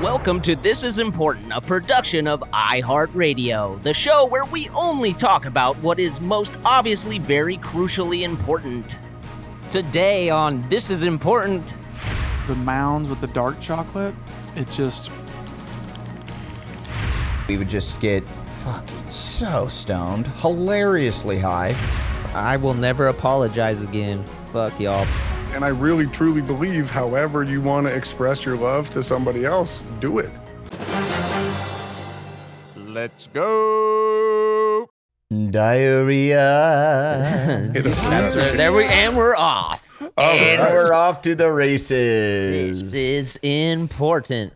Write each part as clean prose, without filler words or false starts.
Welcome to This Is Important, a production of iHeartRadio, the show where we only talk about what is most obviously very crucially important. Today on This Is Important, the mounds with the dark chocolate, it just... We would just get fucking so stoned, hilariously high. I will never apologize again. Fuck y'all. And I really, truly believe however you want to express your love to somebody else, do it. Let's go. Diarrhea. and we're off. And we're off to the races. This is important.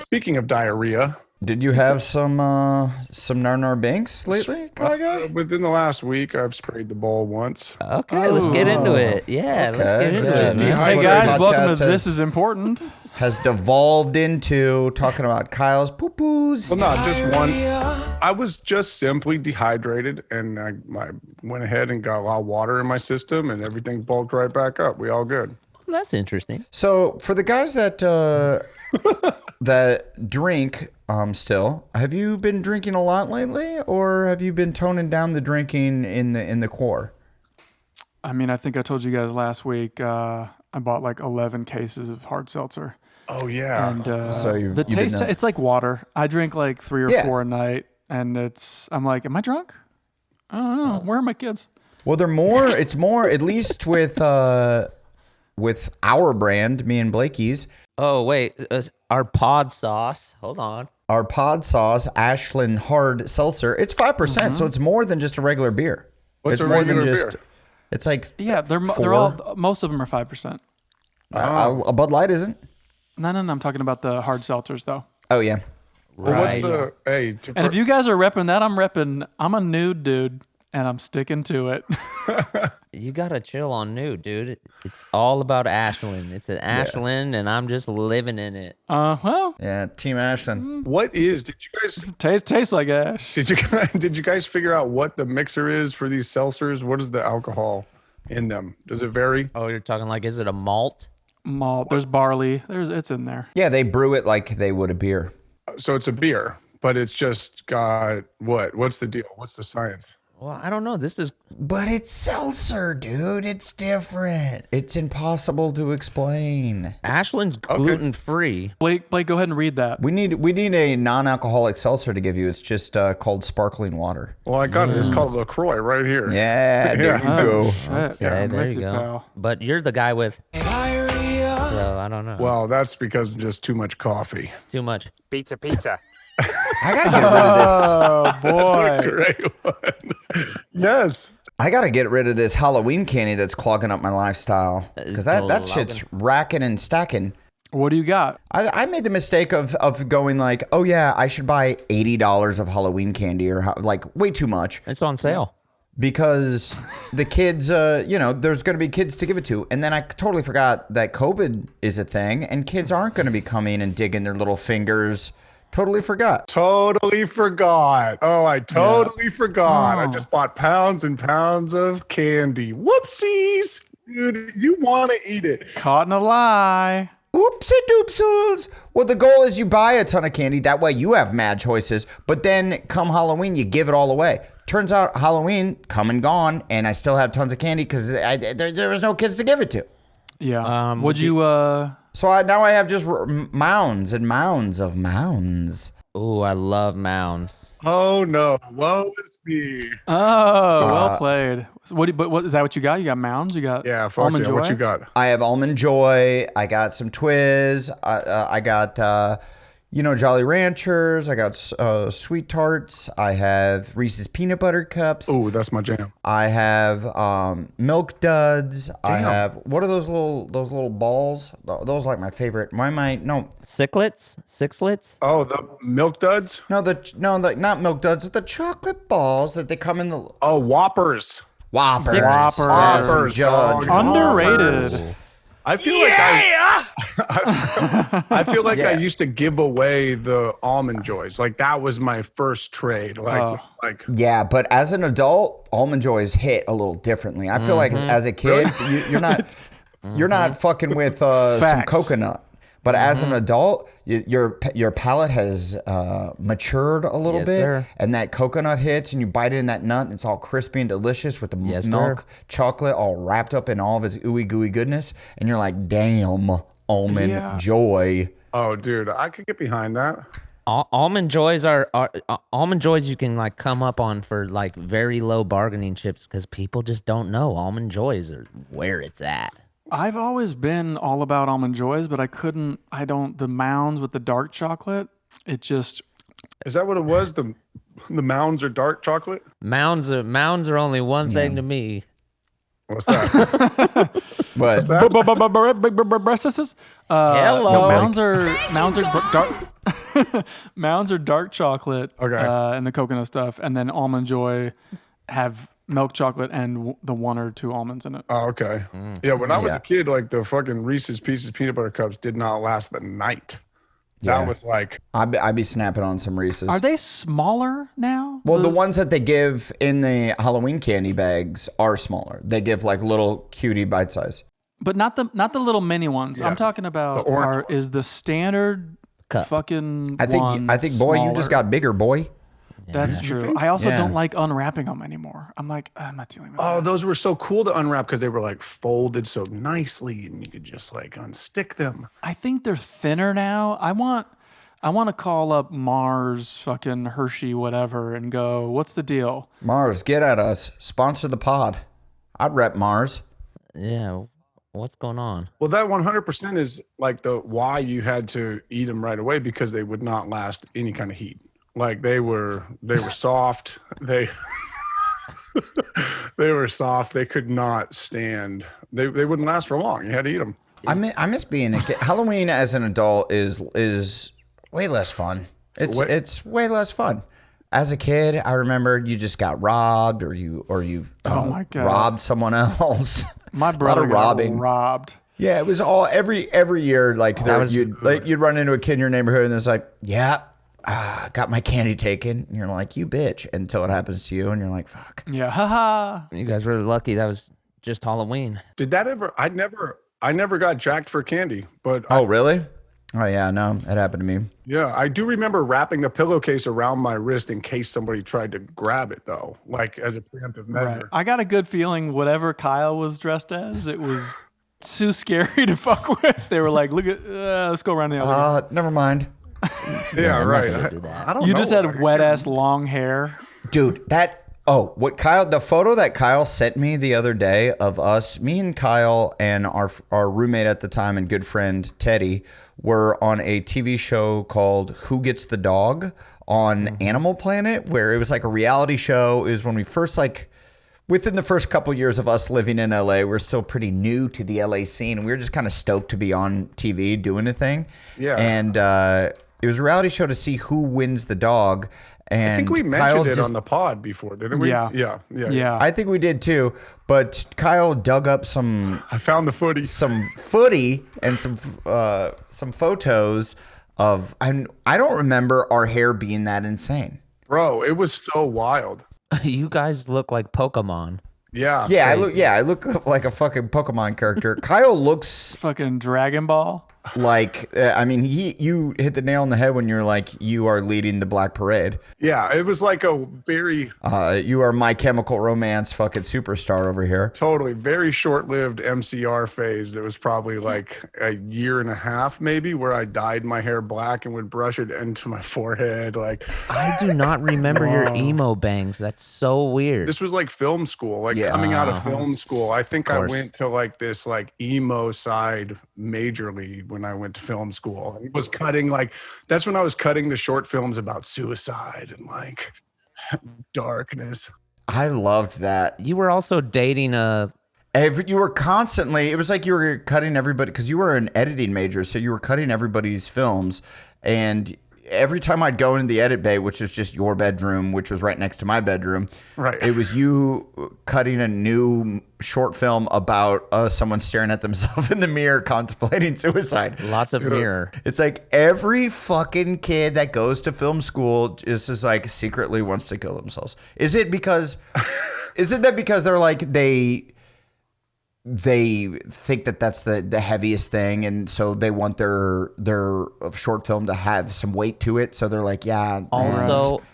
Speaking of diarrhea. Did you have some Nar Banks lately, Kyle? Within the last week, I've sprayed the ball once. Okay, let's get into it. Yeah, let's get into it. Hey guys, welcome to This Is Important. Has devolved into talking about Kyle's poo-poos. Well, not just one. I was just simply dehydrated, and I went ahead and got a lot of water in my system, and everything bulked right back up. We all good. That's interesting. So for the guys that that drink still, have you been drinking a lot lately, or have you been toning down the drinking in the core? I mean, I think I told you guys last week I bought like 11 cases of hard seltzer. Oh yeah. And So the taste, it's like water. I drink like 3 or 4 a night, and I'm like, am I drunk? I don't know. Where are my kids? Well, it's more at least with our brand, me and Blakey's. Oh, wait. Our pod sauce. Hold on. Our pod sauce, Ashland Hard Seltzer. It's 5%, so it's more than just a regular beer. What's it's a more regular than beer? It's like they're all, most of them are 5%. A Bud Light isn't. No, I'm talking about the hard seltzers though. Oh yeah. Well, what's the And if you guys are repping that, I'm a nude dude, and I'm sticking to it. You gotta chill on nude, dude. It's all about Ashland. It's an Ashland, and I'm just living in it. Well, Yeah, Team Ashland. What is? Did you guys? tastes like ash. Did you guys figure out what the mixer is for these seltzers? What is the alcohol in them? Does it vary? Oh, you're talking like, is it a malt? Malt. There's barley. It's in there. Yeah, they brew it like they would a beer. So it's a beer, but it's just got what? What's the deal? What's the science? Well, I don't know. But it's seltzer, dude. It's different. It's impossible to explain. Ashland's gluten-free. Blake, go ahead and read that. We need a non-alcoholic seltzer to give you. It's just called sparkling water. Well, I got it. It's called LaCroix right here. Yeah, there you go. Shit. Okay, I'm there with you go. pal. But you're the guy with diarrhea. So I don't know. Well, that's because of just too much coffee. Too much. Pizza. I gotta get rid of this. Oh boy. That's a great one. Yes. I gotta get rid of this Halloween candy that's clogging up my lifestyle because that shit's racking and stacking. What do you got? I made the mistake of going like, oh yeah, I should buy $80 of Halloween candy or like way too much It's on sale. because the kids, there's going to be kids to give it to. And then I totally forgot that COVID is a thing and kids aren't going to be coming and digging their little fingers. Totally forgot. Totally forgot. Oh, I totally forgot. I Oh. just bought pounds and pounds of candy. Whoopsies. Dude, you want to eat it. Caught in a lie. Oopsie doopsels. Well, the goal is you buy a ton of candy. That way you have mad choices. But then come Halloween, you give it all away. Turns out Halloween, come and gone, and I still have tons of candy because there was no kids to give it to. Yeah. Would you? So now I have just mounds and mounds of mounds. Ooh, I love mounds. Oh, no. Woe is me. Oh, well played. So what is that? What you got? You got mounds. You got Yeah, fuck Almond yeah. Joy? What you got? I have Almond Joy. I got some Twiz. I got, Jolly Ranchers. I got Sweet Tarts. I have Reese's Peanut Butter Cups. Oh, that's my jam. I have Milk Duds. I have, what are those little balls? Those are like my favorite. Sixlets? Oh, the Milk Duds? No, not Milk Duds. The chocolate balls that they come in the Oh, Whoppers. Whoppers. Whoppers. Judge. Underrated. I feel like I feel like I used to give away the Almond Joys. Like that was my first trade. Yeah, but as an adult, Almond Joys hit a little differently. I feel like as a kid, you're not fucking with some coconut. But as an adult, your palate has matured a little bit, sir. and that coconut hits, and you bite in that nut, and it's all crispy and delicious with the milk, chocolate all wrapped up in all of its ooey gooey goodness, and you're like, damn, almond joy. Oh, dude, I could get behind that. Almond joys are almond joys you can like come up on for like very low bargaining chips because people just don't know almond joys are where it's at. I've always been all about almond joys, but the mounds with the dark chocolate, it just. Is that what it was? The mounds are dark chocolate? Mounds are only one thing to me. What's that? But Breasts? Hello. No, mounds are dark. Mounds are dark chocolate. Okay. And the coconut stuff, and then almond joy have milk chocolate and the 1 or 2 almonds in it. Oh, okay. Yeah, when I was a kid, like the fucking Reese's Pieces peanut butter cups did not last the night. That was like... I'd be snapping on some Reese's. Are they smaller now? Well, the ones that they give in the Halloween candy bags are smaller. They give like little cutie bite size. But not the little mini ones. Yeah. I'm talking about The orange one. is the standard Cup. fucking I think, one boy, smaller. you just got bigger, boy. That's true. I also don't like unwrapping them anymore. I'm like, I'm not dealing with Oh, that. those were so cool to unwrap because they were like folded so nicely and you could just like unstick them. I think they're thinner now. I want to call up Mars, fucking Hershey, whatever, and go, what's the deal? Mars, get at us. Sponsor the pod. I'd rep Mars. Yeah, what's going on? Well, that 100% is like the why you had to eat them right away because they would not last any kind of heat. Like they were soft. They were soft. They could not stand. They wouldn't last for long. You had to eat them. I miss being a kid. Halloween as an adult is way less fun. It's way less fun. As a kid, I remember you just got robbed or you Oh my God. robbed someone else. My brother got robbing. robbed. Yeah, it was all every year. Like you'd run into a kid in your neighborhood and it's like, yeah, got my candy taken. And you're like, you bitch, until it happens to you, and you're like, fuck. Yeah, haha. You guys were lucky that was just Halloween. Did that ever? I never got jacked for candy, but Oh, really? Oh yeah, no, it happened to me. yeah, I do remember wrapping the pillowcase around my wrist in case somebody tried to grab it, though, like as a preemptive measure. Right. I got a good feeling whatever Kyle was dressed as, it was too scary to fuck with. They were like, look at, let's go around the other. Never mind. Yeah, I'm not right. gonna do that. I don't You know just what had I wet did. ass long hair. Dude, the photo that Kyle sent me the other day of us, me and Kyle and our roommate at the time and good friend Teddy were on a TV show called Who Gets the Dog on Animal Planet, where it was like a reality show. It was when we first within the first couple years of us living in LA, we're still pretty new to the LA scene, and we were just kind of stoked to be on TV doing a thing. Yeah. And it was a reality show to see who wins the dog. And I think we Kyle mentioned it on the pod before, didn't we? Yeah. Yeah. I think we did too, but Kyle dug up some I found the footy. footy and some photos of. I don't remember our hair being that insane. Bro, it was so wild. You guys look like Pokemon. Yeah. Yeah, I look like a fucking Pokemon character. Kyle looks Fucking Dragon Ball. like. You hit the nail on the head when you're like, you are leading the Black Parade. Yeah, it was like a very, You are My Chemical Romance fucking superstar over here. totally, very short-lived MCR phase. That was probably like a year and a half, maybe, where I dyed my hair black and would brush it into my forehead. Like, I do not remember your emo bangs. That's so weird. this was like film school. Like Yeah. coming out of film school, I think I course. went to like this like emo side majorly when I went to film school. I was cutting that's when I was cutting the short films about suicide and like darkness. I loved that. You were also dating a. You were constantly, it was like you were cutting everybody, because you were an editing major, so you were cutting everybody's films, and every time I'd go into the edit bay, which was just your bedroom, which was right next to my bedroom, Right. it was you cutting a new short film about someone staring at themselves in the mirror contemplating suicide. Lots of mirror. It's like every fucking kid that goes to film school just like secretly wants to kill themselves. Is it that because they're like, they think that that's the heaviest thing, and so they want their short film to have some weight to it. So they're like, yeah.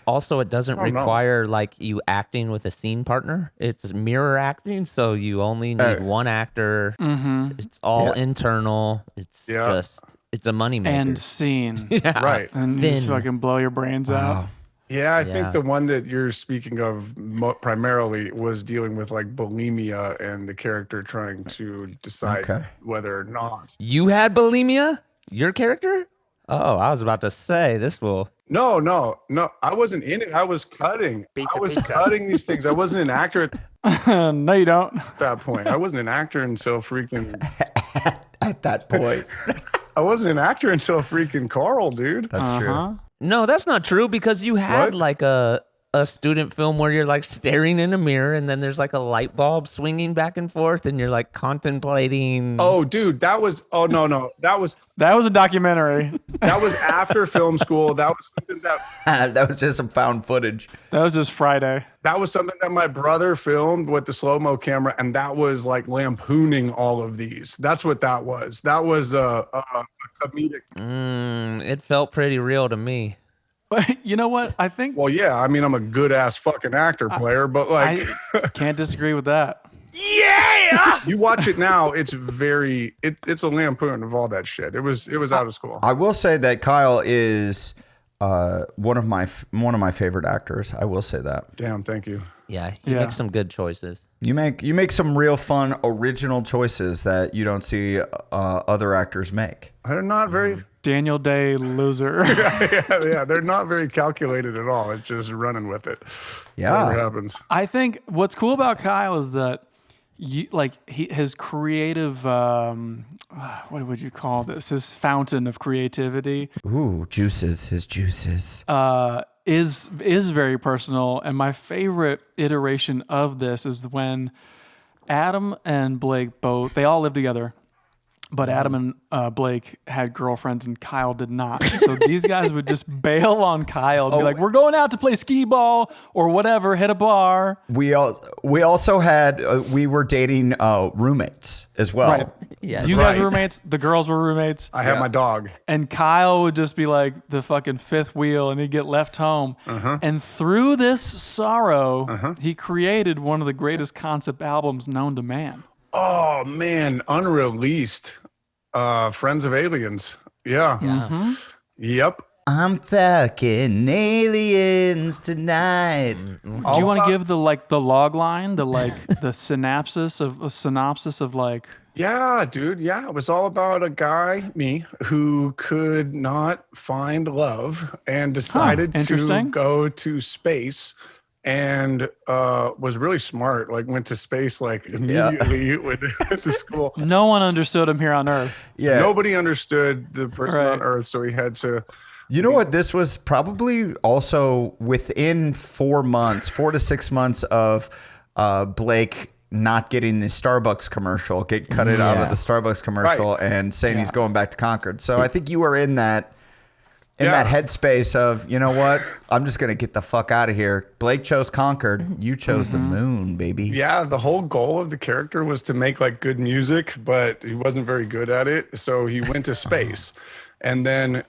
Also, it doesn't require like you acting with a scene partner. It's mirror acting, so you only need one actor. Mm-hmm. It's all internal. It's just it's a moneymaker. And scene. Right. And you just fucking blow your brains out. Yeah, I think the one that you're speaking of primarily was dealing with like bulimia and the character trying to decide whether or not. You had bulimia? Your character? Oh, I was about to say this will. No. I wasn't in it. I was cutting. I was cutting these things. I wasn't an actor No, you don't. at that point. I wasn't an actor until freaking. At that point. I wasn't an actor until freaking Carl, dude. That's true. No, that's not true because you had like a student film where you're like staring in a mirror and then there's like a light bulb swinging back and forth and you're like contemplating. Oh, dude, that was no. That was a documentary. That was after film school. That was something that was just some found footage. That was just Friday. That was something that my brother filmed with the slow-mo camera, and that was like lampooning all of these. That's what that was. That was a comedic. It felt pretty real to me. You know what? I think. Well, yeah. I mean, I'm a good-ass fucking actor player, but like, I can't disagree with that. Yeah. You watch it now. It's it's a lampoon of all that shit. It was out of school. I will say that Kyle is one of my favorite actors. I will say that. Damn, thank you. Yeah, he makes some good choices. You make some real fun original choices that you don't see other actors make. They're not very Daniel Day loser. yeah, they're not very calculated at all. It's just running with it. Yeah. Whatever happens. I think what's cool about Kyle is that his creative what would you call this? His fountain of creativity. Ooh, his juices. Is very personal, and my favorite iteration of this is when Adam and Blake they all live together, but Adam and Blake had girlfriends and Kyle did not. So these guys would just bail on Kyle and be like, we're going out to play skee ball or whatever, hit a bar. We also had we were dating roommates as well. Right. Yes. You guys were roommates. The girls were roommates. I had my dog. And Kyle would just be like the fucking fifth wheel and he'd get left home. And through this sorrow, he created one of the greatest concept albums known to man. Oh man, unreleased. Friends of Aliens. Yeah. Yep. I'm fucking aliens tonight. Do you want to give the log line, the synopsis of like? Yeah, dude. Yeah, it was all about a guy, me, who could not find love and decided to go to space. And was really smart. Like went to space like immediately went to school. No one understood him here on Earth. Yeah, nobody understood the person on Earth, so he had to. You know what? This was probably also within 4 to 6 months of Blake not getting the Starbucks commercial, get cut it out of the Starbucks commercial, and saying he's going back to Concord. So I think you were in that. That headspace of, you know what? I'm just going to get the fuck out of here. Blake chose Concord. You chose the moon, baby. Yeah, the whole goal of the character was to make like good music, but he wasn't very good at it. So he went to space. And then...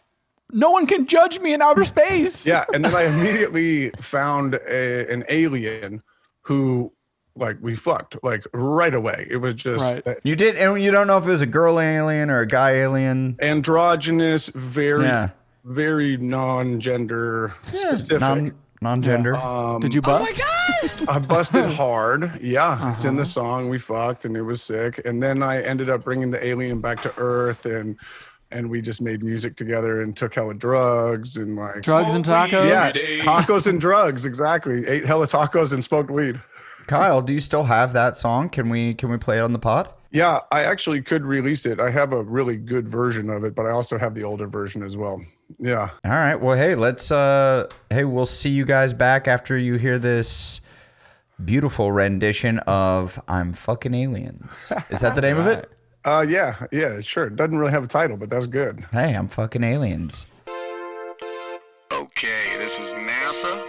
No one can judge me in outer space. Yeah, and then I immediately found an alien who... Like we fucked like right away. It was just you did, and you don't know if it was a girl alien or a guy alien. Androgynous, very non-gender specific. Non-gender. Did you bust? Oh my God! I busted hard. Yeah, it's in the song. We fucked, and it was sick. And then I ended up bringing the alien back to Earth, and we just made music together and took hella drugs and like drugs and tacos. Yeah, tacos and drugs. Exactly. Ate hella tacos and smoked weed. Kyle, do you still have that song? Can we play it on the pod? Yeah, I actually could release it. I have a really good version of it, but I also have the older version as well. Yeah. All right. Well, hey, we'll see you guys back after you hear this beautiful rendition of I'm Fucking Aliens. Is that the name of it? Yeah, sure. It doesn't really have a title, but that's good. Hey, I'm Fucking Aliens. Okay, this is NASA.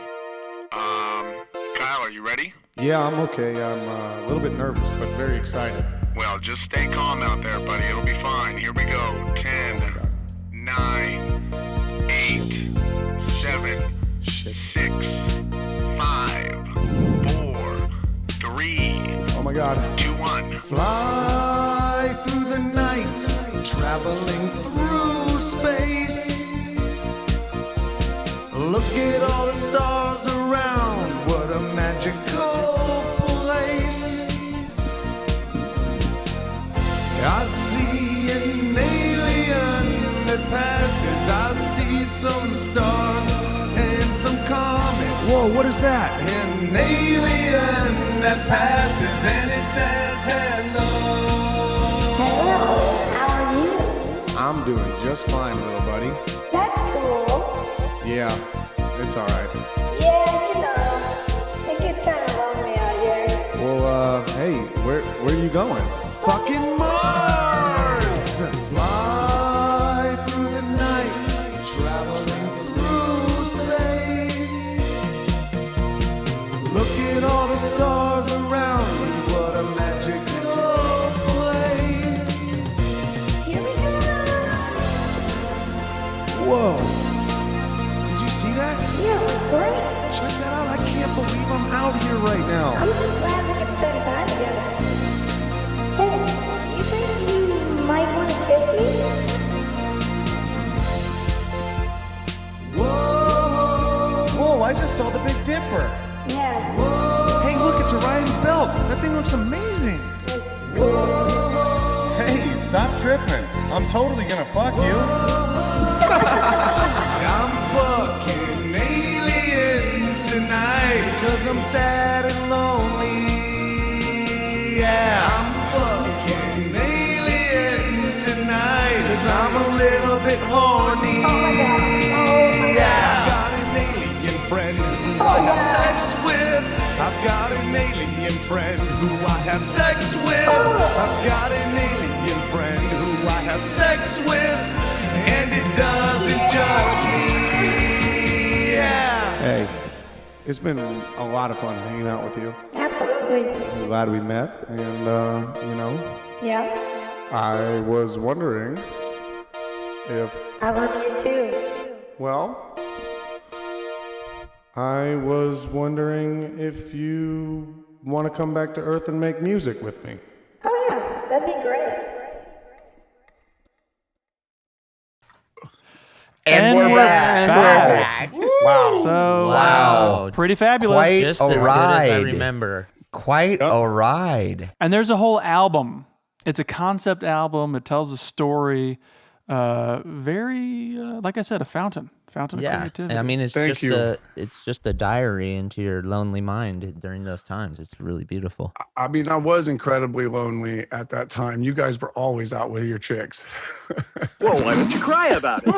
Kyle, are you ready? Yeah, I'm okay. I'm a little bit nervous, but very excited. Well, just stay calm out there, buddy. It'll be fine. Here we go. 10, 9, 8, 7, 6, 5, 4, 3. Oh my God. 2, 1. Fly through the night, traveling through space. Look at all the stars around, what a magical place. I see an alien that passes, I see some stars and some comets. Whoa, what is that? An alien that passes and it says hello. Hello, how are you? I'm doing just fine, little buddy. That's cool. Yeah, it's alright. Yeah, you know, it gets kind of lonely out here. Well, hey, where are you going? Fucking Mars! Fly through the night, traveling through space. Look at all the stars around you, what a magical place. Here we go. Whoa. Did you see that? Yeah, it was great. Check that out. I can't believe I'm out here right now. I'm just glad we could spend time together. Hey, do you think you might want to kiss me? Whoa. Whoa, I just saw the Big Dipper. Yeah, Hey, look, it's Orion's belt. That thing looks amazing. it's cool. Hey, stop tripping. I'm totally gonna fuck you. I'm fucking aliens tonight, 'cause I'm sad and lonely. Yeah, I'm fucking aliens tonight, 'cause I'm a little bit horny. Oh my God. Yeah, I've got an alien friend who I have sex with. I've got an alien friend who I have sex with. I've got an alien friend who I have sex with. And it doesn't judge me. Yeah. Hey, it's been a lot of fun hanging out with you. Absolutely. I'm glad we met. And, Yeah, I was wondering if, I love you too. well, I was wondering if you want to come back to Earth and make music with me. Oh yeah, that'd be great. And we're back. Wow. So, Wow. pretty fabulous. Quite Just a as good as ride. I remember. Quite a ride. And there's a whole album. It's a concept album. It tells a story. Very, like I said, a fountain of Yeah, creativity. I mean, it's Thank just you. it's just a diary into your lonely mind during those times. It's really beautiful. I mean, I was incredibly lonely at that time. You guys were always out with your chicks. Well, why don't you cry about it?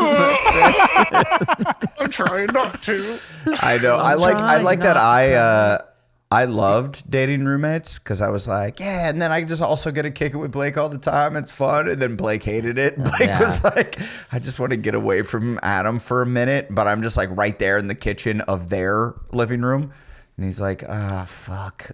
I'm trying not to. I know. I trying like that. not I loved dating roommates because I was like, yeah, and then I just also get to kick it with Blake all the time. It's fun. And then Blake hated it. Blake yeah. was like, I just want to get away from Adam for a minute, but I'm just like right there in the kitchen of their living room. And he's like, fuck.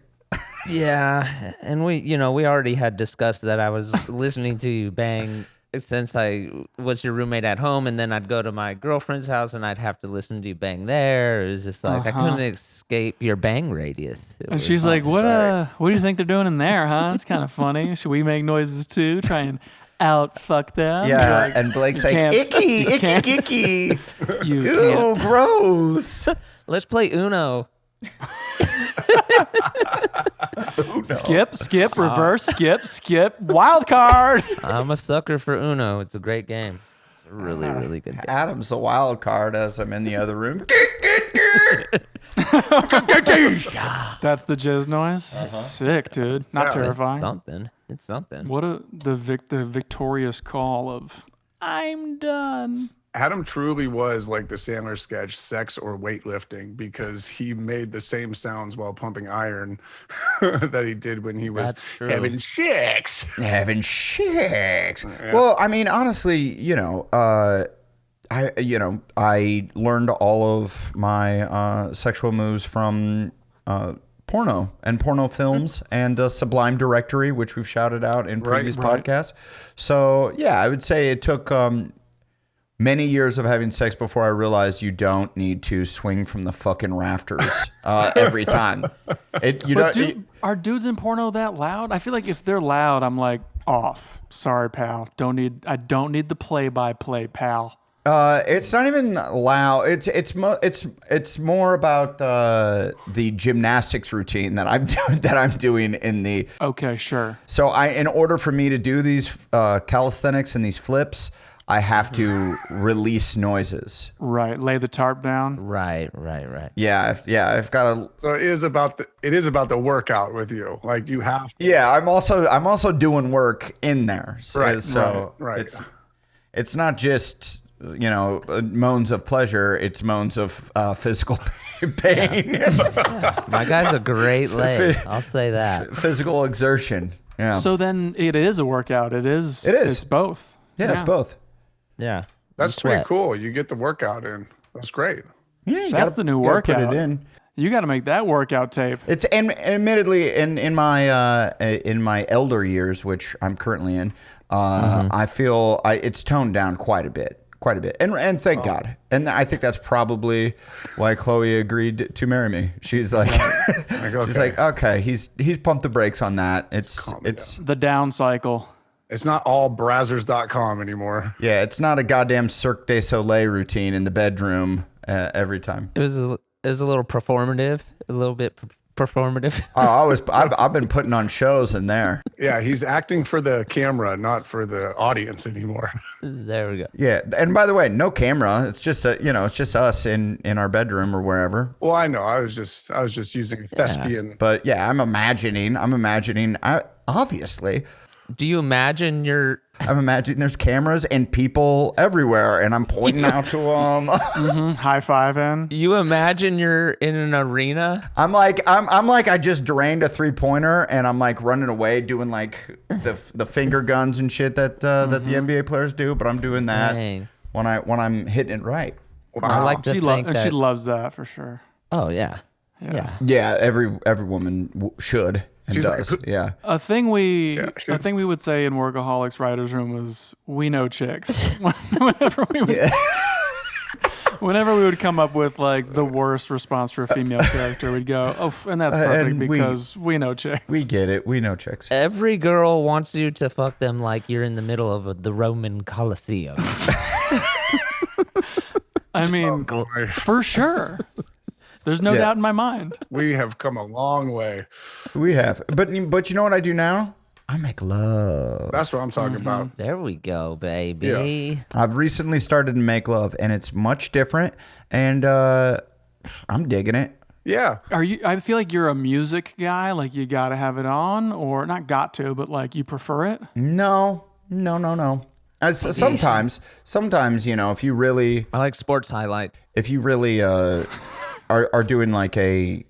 Yeah, and we already had discussed that I was listening to you bang since I was your roommate at home, and then I'd go to my girlfriend's house and I'd have to listen to you bang there. It was just like I couldn't escape your bang radius. And she's like, what do you think they're doing in there, huh? It's kind of funny. Should we make noises too? Try and out fuck them? Yeah. And Blake's like, can't- icky, you can't- icky. You Ew, can't. gross. Let's play Uno. Skip, reverse, skip, wild card. I'm a sucker for Uno. It's a great game. It's a really, really good game. Adam's the wild card as I'm in the other room. That's the jizz noise. Sick, dude. Not Yeah. terrifying. It's something. What the victorious call of I'm done. Adam truly was like the Sandler sketch, Sex or Weightlifting, because he made the same sounds while pumping iron that he did when he was That's true. having chicks. Having chicks. Well, I mean, honestly, I learned all of my sexual moves from porno and porno films and Sublime Directory, which we've shouted out in previous podcasts. So yeah, I would say it took many years of having sex before I realized you don't need to swing from the fucking rafters every time. Are dudes in porno that loud? I feel like if they're loud, I'm like off. Sorry, pal. I don't need the play-by-play, pal. It's not even loud. It's more about the gymnastics routine that I'm doing in the. Okay, sure. So in order for me to do these calisthenics and these flips, I have to release noises. Right. Lay the tarp down. Right. Yeah. I've got to. So it is about the workout with you. Like you have. Yeah. I'm also doing work in there. So, right. It's not just, moans of pleasure. It's moans of physical pain. Yeah. My guy's a great lay. I'll say that. Physical exertion. Yeah. So then it is a workout. It is. It's both. Yeah, it's both. Yeah. That's pretty cool. You get the workout in. That's great. Yeah, that's the new workout. Put it in. You got to make that workout tape. It's admittedly in my elder years, which I'm currently in. I feel it's toned down quite a bit, and thank God. And I think that's probably why Chloe agreed to marry me. She's like, she's like, okay, he's pumped the brakes on that. It's the down cycle. It's not all Brazzers.com anymore. Yeah, it's not a goddamn Cirque du Soleil routine in the bedroom every time. It was a little performative, a little bit performative. I've been putting on shows in there. Yeah, he's acting for the camera, not for the audience anymore. There we go. Yeah, and by the way, no camera. It's just it's just us in our bedroom or wherever. Well, I know. I was just using thespian. But yeah, I'm imagining. Obviously. Do you imagine I'm imagining there's cameras and people everywhere, and I'm pointing out to them. High-fiving. You imagine you're in an arena? I'm like I just drained a 3-pointer, and I'm like running away doing like the finger guns and shit that the NBA players do, but I'm doing that when I'm hitting it right. Wow. I like to think that she loves that for sure. Oh yeah. Every woman should. And does. Yeah. A thing we would say in Workaholics writers' room was, "We know chicks." Whenever we would come up with like the worst response for a female character, we'd go, "Oh, and that's perfect because we know chicks." We get it. We know chicks. Every girl wants you to fuck them like you're in the middle of the Roman Colosseum. I mean, for sure. There's no doubt in my mind. We have come a long way. We have. But you know what I do now? I make love. That's what I'm talking about. There we go, baby. Yeah. I've recently started to make love, and it's much different, and I'm digging it. Yeah. I feel like you're a music guy, like you got to have it on, or not got to, but like you prefer it? No. Sometimes, if you really... I like sports highlight. If you really... Are doing like you're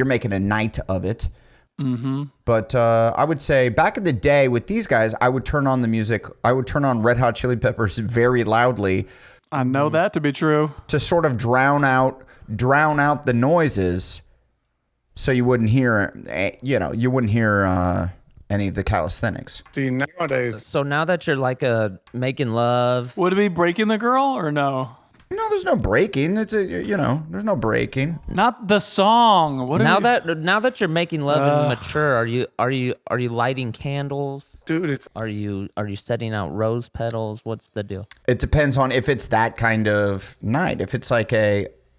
making a night of it. Mm-hmm. But I would say back in the day with these guys, I would turn on the music. I would turn on Red Hot Chili Peppers very loudly. I know that to be true. To sort of drown out the noises, so you wouldn't hear, any of the calisthenics. See, nowadays. So now that you're like making love, would it be breaking the girl or no? No, there's no breaking. There's no breaking. Not the song. Now that you're making love and mature, are you lighting candles? Dude, are you setting out rose petals? What's the deal? It depends on if it's that kind of night. If it's like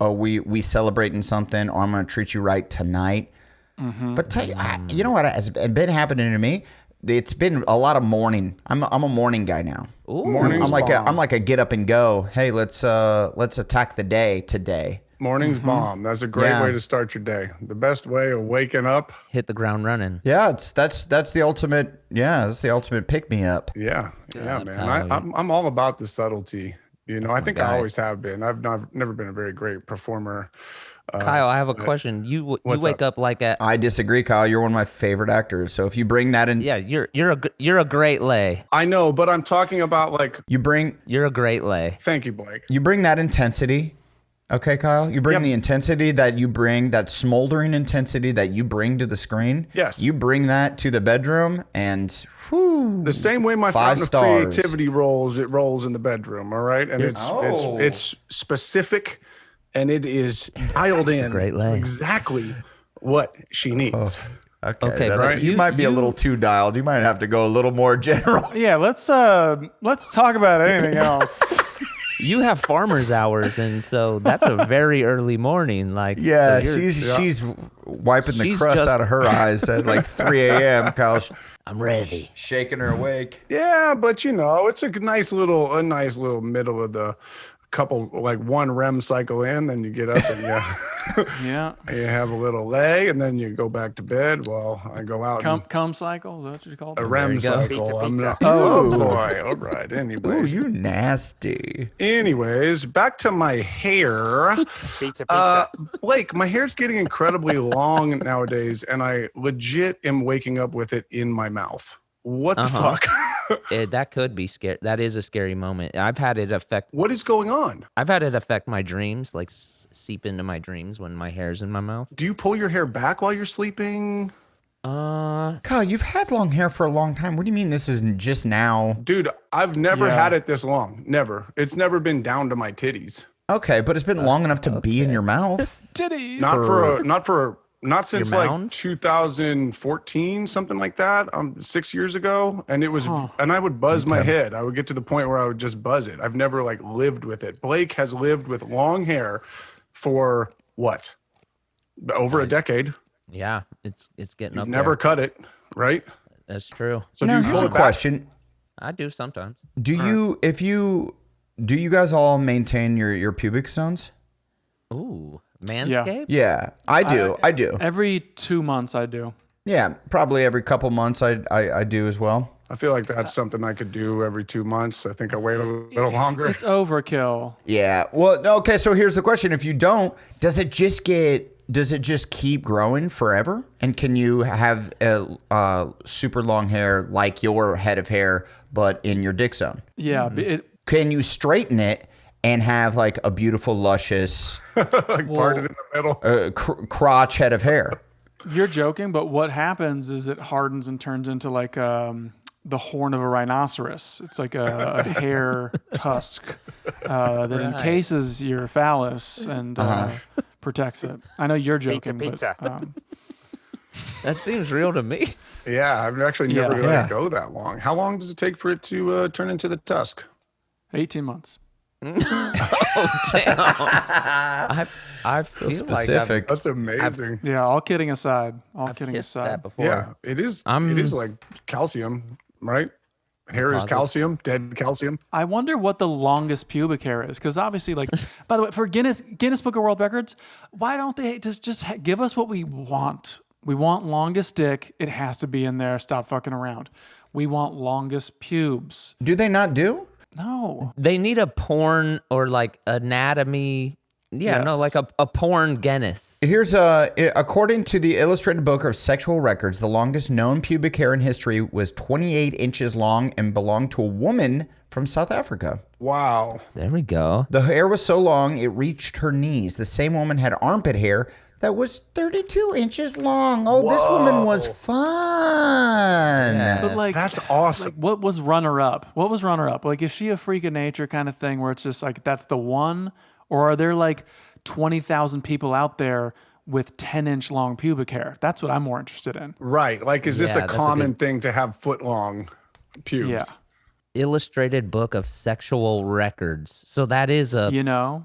we celebrating something, or I'm gonna treat you right tonight. Mm-hmm. But tell you, you know what has been happening to me? It's been a lot of morning. I'm a morning guy now. Morning's I'm like a get up and go. Hey, let's attack the day today. Morning's bomb. That's a great way to start your day. The best way of waking up. Hit the ground running. Yeah, that's the ultimate. Yeah, that's the ultimate pick me up. Yeah, man. I'm all about the subtlety. I think I always have been. I've never been a very great performer. Kyle, I have a question. You wake up like a... I disagree, Kyle. You're one of my favorite actors. So if you bring that in... Yeah, you're a great lay. I know, but I'm talking about like... You're a great lay. Thank you, Blake. You bring that intensity Okay, Kyle, you bring Yep. the intensity that you bring, that smoldering intensity that you bring to the screen. Yes. You bring that to the bedroom, and whew, The same way my 5 fountain stars. of creativity rolls, it rolls in the bedroom. All right, and it's specific, and it is dialed in great to lay. exactly what she needs. Okay, that's, but you might be a you- little too dialed. You might have to go a little more general. Yeah, let's talk about anything else. You have farmer's hours, and so that's a very early morning. Like, Yeah, so you're- she's wiping the She's crust just- out of her eyes at like 3 a.m. Kyle, I'm ready. shaking her awake. Yeah, but it's a nice little middle of the couple, like one REM cycle in, then you get up and Yeah. you have a little lay, and then you go back to bed. Well, I go out Cum cycle? Is that what you call a it? REM you go. cycle. Pizza, I'm pizza. not- oh boy! All right. Anyways, Ooh, you nasty. back to my hair. Pizza. Blake, my hair's getting incredibly long nowadays, and I legit am waking up with it in my mouth. What the Uh-huh. fuck? That could be scary. That is a scary moment. I've had it affect What is going on? my dreams, like seep into my dreams when my hair's in my mouth. Do you pull your hair back while you're sleeping? Kyle, you've had long hair for a long time. What do you mean this is just now? Dude, I've never Yeah. had it this long. Never. It's never been down to my titties. Okay, but it's been long enough to be in your mouth. Titties. Not since Your like mounds? 2014, something like that. 6 years ago, and it was, and I would buzz my head. I would get to the point where I would just buzz it. I've never like lived with it. Blake has lived with long hair for what? Over a decade. Yeah, it's getting You've up never there. cut it, right? That's true. So Now do you here's pull a it back? question: I do sometimes. Do you guys all maintain your pubic zones? Ooh, manscape. Yeah, I do. I do. Every 2 months I do. Yeah, probably every couple months I do as well. I feel like that's something I could do every 2 months. I think I wait a little longer. It's overkill. Yeah. Well, okay. So here's the question: if you don't, does it just keep growing forever? And can you have a super long hair like your head of hair, but in your dick zone? Yeah. Can you straighten it and have like a beautiful, luscious Like parted in the middle. crotch head of hair? You're joking, but what happens is it hardens and turns into like the horn of a rhinoceros. It's like a hair tusk that encases your phallus and protects it. I know you're joking, Pizza. but That seems real to me. Yeah, I've actually never let Yeah. it go that long. How long does it take for it to turn into the tusk? 18 months. I've So feel like specific. That's amazing. Yeah, all kidding aside. I've kissed aside. that before. Yeah, it is. It is like calcium, right? Hair is Positive. calcium, dead calcium. I wonder what the longest pubic hair is, because obviously, like, by the way, for Guinness Book of World Records, why don't they just give us what we want? We want longest dick. It has to be in there. Stop fucking around. We want longest pubes. Do they not do? No. They need a porn or like anatomy. Yeah, no, Yes. like a porn Guinness. Here's according to the Illustrated Book of Sexual Records, the longest known pubic hair in history was 28 inches long and belonged to a woman from South Africa. Wow. There we go. The hair was so long it reached her knees. The same woman had armpit hair that was 32 inches long. Oh, this woman was fun. Yeah. But like, That's awesome. like, what was runner up? What was runner up? Like, is she a freak of nature kind of thing where it's just like that's the one, or are there like 20,000 people out there with 10-inch long pubic hair? That's what I'm more interested in. Right. Like, is this Yeah, a that's a common thing to have foot long pubes? Yeah, Illustrated Book of Sexual Records. So that is a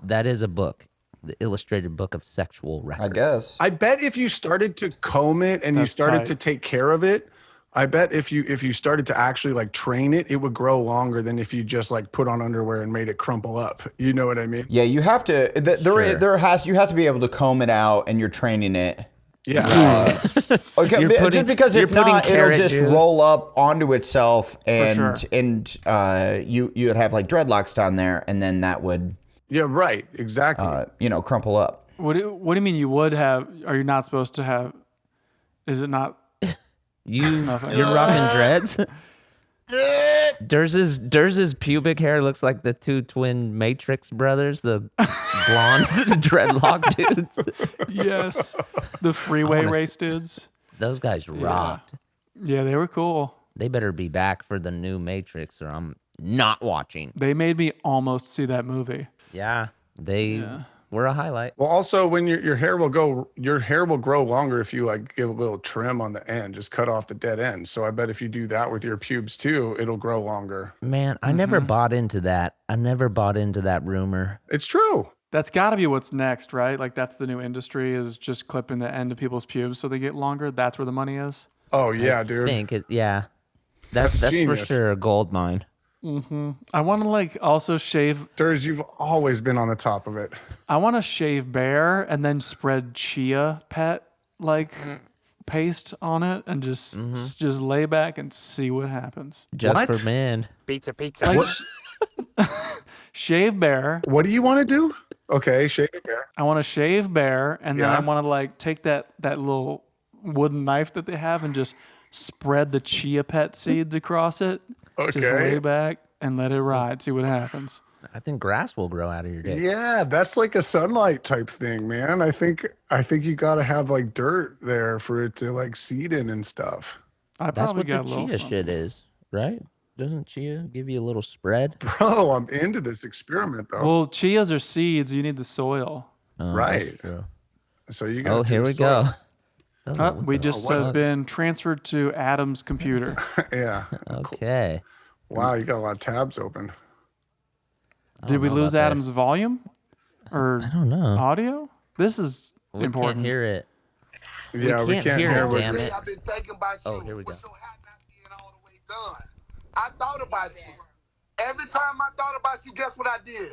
that is a book. The Illustrated Book of Sexual Records. I guess. I bet if you started to comb it and you That's started tight. to take care of it, I bet if you started to actually like train it, it would grow longer than if you just like put on underwear and made it crumple up. You know what I mean? Yeah, you have to. You have to be able to comb it out, and you're training it. Yeah. Okay, You're just putting- because you're if not, putting it'll carrot just juice. roll up onto itself, and sure. you would have like dreadlocks down there, and then that would Yeah, right. Exactly. crumple up. What do you mean you would have? Are you not supposed to have? Is it not? You're rocking dreads? Durs's pubic hair looks like the two twin Matrix brothers, the blonde dreadlock dudes. Yes. The freeway race dudes. Those guys rocked. Yeah, they were cool. They better be back for the new Matrix or I'm not watching. They made me almost see that movie. Yeah, they were a highlight. Well, also when your hair will grow longer if you like give a little trim on the end, just cut off the dead end. So I bet if you do that with your pubes too, it'll grow longer. Man, I never bought into that. I never bought into that rumor. It's true. That's got to be what's next, right? Like that's the new industry is just clipping the end of people's pubes so they get longer. That's where the money is. Oh yeah, dude. That's for genius. sure a gold mine. I want to like also shave. Durs, you've always been on the top of it. I want to shave bare and then spread chia pet like paste on it and just lay back and see what happens. Just What? for men. Pizza. Like, shave bare. What do you want to do? Okay, shave it bare. I want to shave bare and then Yeah. I want to like take that little wooden knife that they have and just spread the chia pet seeds across it. Just Okay. lay back and let it ride. See what happens. I think grass will grow out of your dick. Yeah, that's like a sunlight type thing, man. I think you got to have like dirt there for it to like seed in and stuff. I That's probably what got the a little chia something. shit is, right? Doesn't chia give you a little spread? Bro, I'm into this experiment though. Well, chias are seeds. You need the soil. Oh, Right. that's true. So you got. Oh, here we go. We just have been transferred to Adam's computer. Yeah. Okay. Wow, you got a lot of tabs open. Did we know lose about that. Adam's volume or I don't know. audio? This is We important. can't hear it. Yeah, we can't hear it, what damn it. I've been thinking about you. Oh, here we go. With your hat not being all the way done. I thought about you. Every time I thought about you, guess what I did?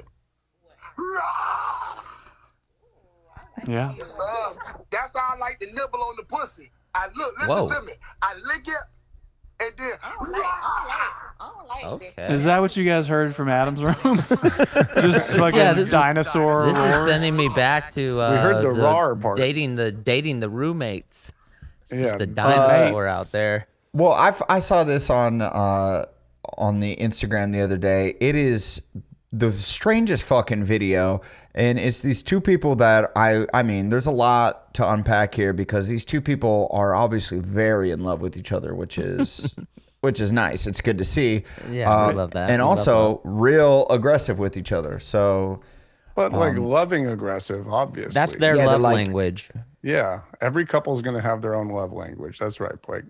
Yeah. Yes, sir. That's how I like to nibble on the pussy. Listen Whoa. to me. I lick it and then. Okay. Is that what you guys heard from Adam's room? Just like a this is- dinosaur. This is roars? sending me back to We heard the roar part. dating the roommates. It's Yeah. just a dinosaur out there. Well, I saw this on the Instagram the other day. It is the strangest fucking video, and it's these two people that I mean, there's a lot to unpack here because these two people are obviously very in love with each other, which is nice. It's good to see. Yeah, we love that. And We love also real aggressive with each other. So But like loving aggressive, obviously. That's their Yeah, they're love like- language. Yeah, every couple's gonna have their own love language. That's right, Blake.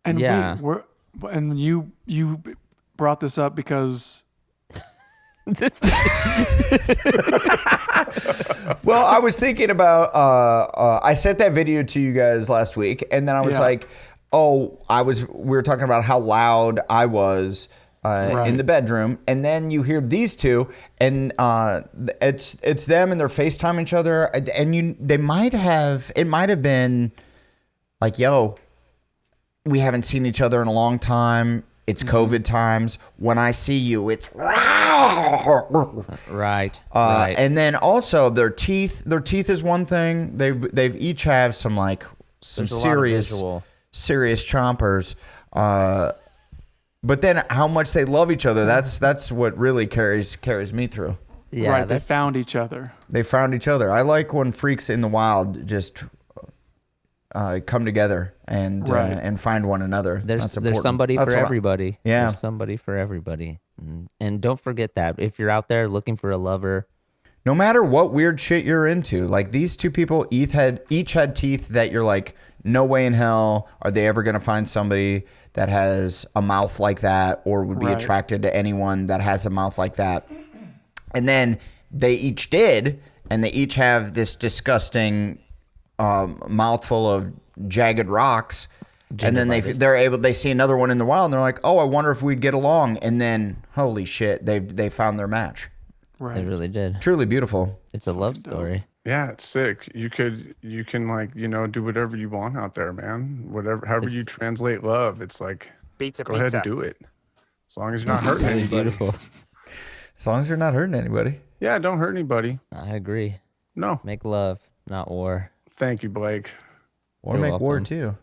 And Yeah. you brought this up because Well, I was thinking about I sent that video to you guys last week, and then I was Yeah. like, we were talking about how loud I was in the bedroom, and then you hear these two, and it's them and they're FaceTime each other, and it might have been like, yo, we haven't seen each other in a long time. It's COVID times. When I see you, it's Right. and then also their teeth is one thing. They've each have some There's a lot of serious visual. chompers. But then how much they love each other, that's what really carries me through. Yeah, right, they that's- found each other. They found each other. I like when freaks in the wild just come together and find one another. There's That's important. somebody That's for what everybody. Yeah. There's somebody for everybody. And don't forget that if you're out there looking for a lover, No matter what weird shit you're into, like these two people each had teeth that you're like, no way in hell are they ever going to find somebody that has a mouth like that or would be Right. attracted to anyone that has a mouth like that. And then they each did, and they each have this disgusting mouthful of jagged rocks. And then they see another one in the wild, and they're like, "Oh, I wonder if we'd get along." And then, holy shit, they found their match. they Right. really did. Truly beautiful. It's a love story. Yeah, it's sick. You can like, do whatever you want out there, man. However you translate love, it's like go ahead and do it. As long as you're not hurting anybody. Beautiful. As long as you're not hurting anybody. Yeah, don't hurt anybody. I agree. No. Make love, not war. Thank you, Blake. Or You're make war welcome. too.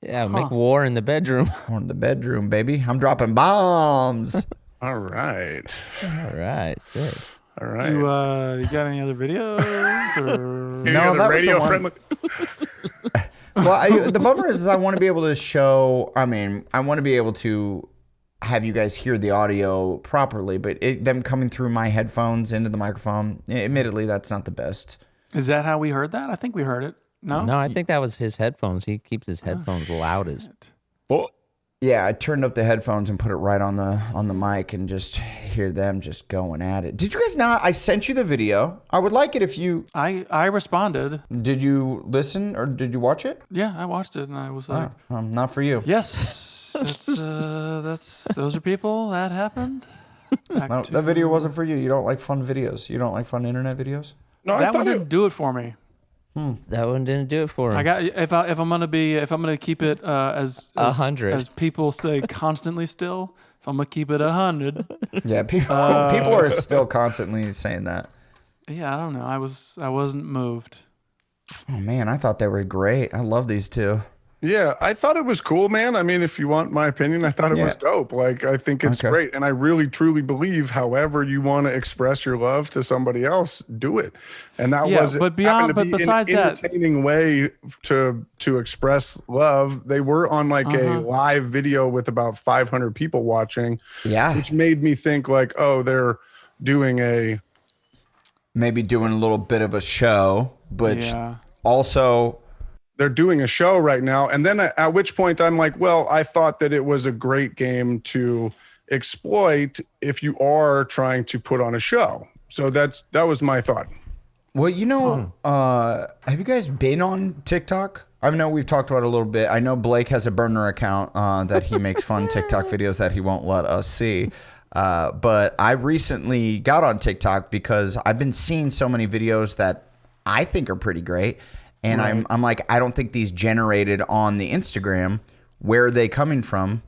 Yeah, make war in the bedroom. Or in the bedroom, baby. I'm dropping bombs. All right. All right, sick. All right. You got any other videos? Or? Any No, other that was the radio one. friendly. Well, the bummer is I want to be able to show. I mean, I want to be able to have you guys hear the audio properly, but them coming through my headphones into the microphone, admittedly, that's not the best. Is that how we heard that? I think we heard it. No, I think that was his headphones. He keeps his headphones loudest. Oh, Yeah, I turned up the headphones and put it right on the mic and just hear them just going at it. Did you guys not? I sent you the video. I would like it if you. I responded. Did you listen or did you watch it? Yeah, I watched it and I was like, Not for you. yes, those are people that happened. No, that video wasn't for you. You don't like fun videos. You don't like fun internet videos. no, That one didn't do it for me. That one didn't do it for him. I got if I'm gonna keep it as 100. as people say constantly still. If I'm gonna keep it 100. Yeah, people are still constantly saying that. Yeah, I don't know. I wasn't moved. Oh man, I thought they were great. I love these two. Yeah, I thought it was cool, man. I mean, if you want my opinion, I thought it was dope. Like, I think it's Okay. great. And I really, truly believe however you want to express your love to somebody else, do it. And that Yeah, was but happened to but be besides an that- entertaining way to express love. They were on like a live video with about 500 people watching. Yeah. Which made me think like, oh, they're doing Maybe doing a little bit of a show, but Yeah. also they're doing a show right now. And then at which point I'm like, well, I thought that it was a great game to exploit if you are trying to put on a show. So that was my thought. well, have you guys been on TikTok? I know we've talked about it a little bit. I know Blake has a burner account that he makes fun TikTok videos that he won't let us see. But I recently got on TikTok because I've been seeing so many videos that I think are pretty great. And I'm like, I don't think these generated on the Instagram. Where are they coming from?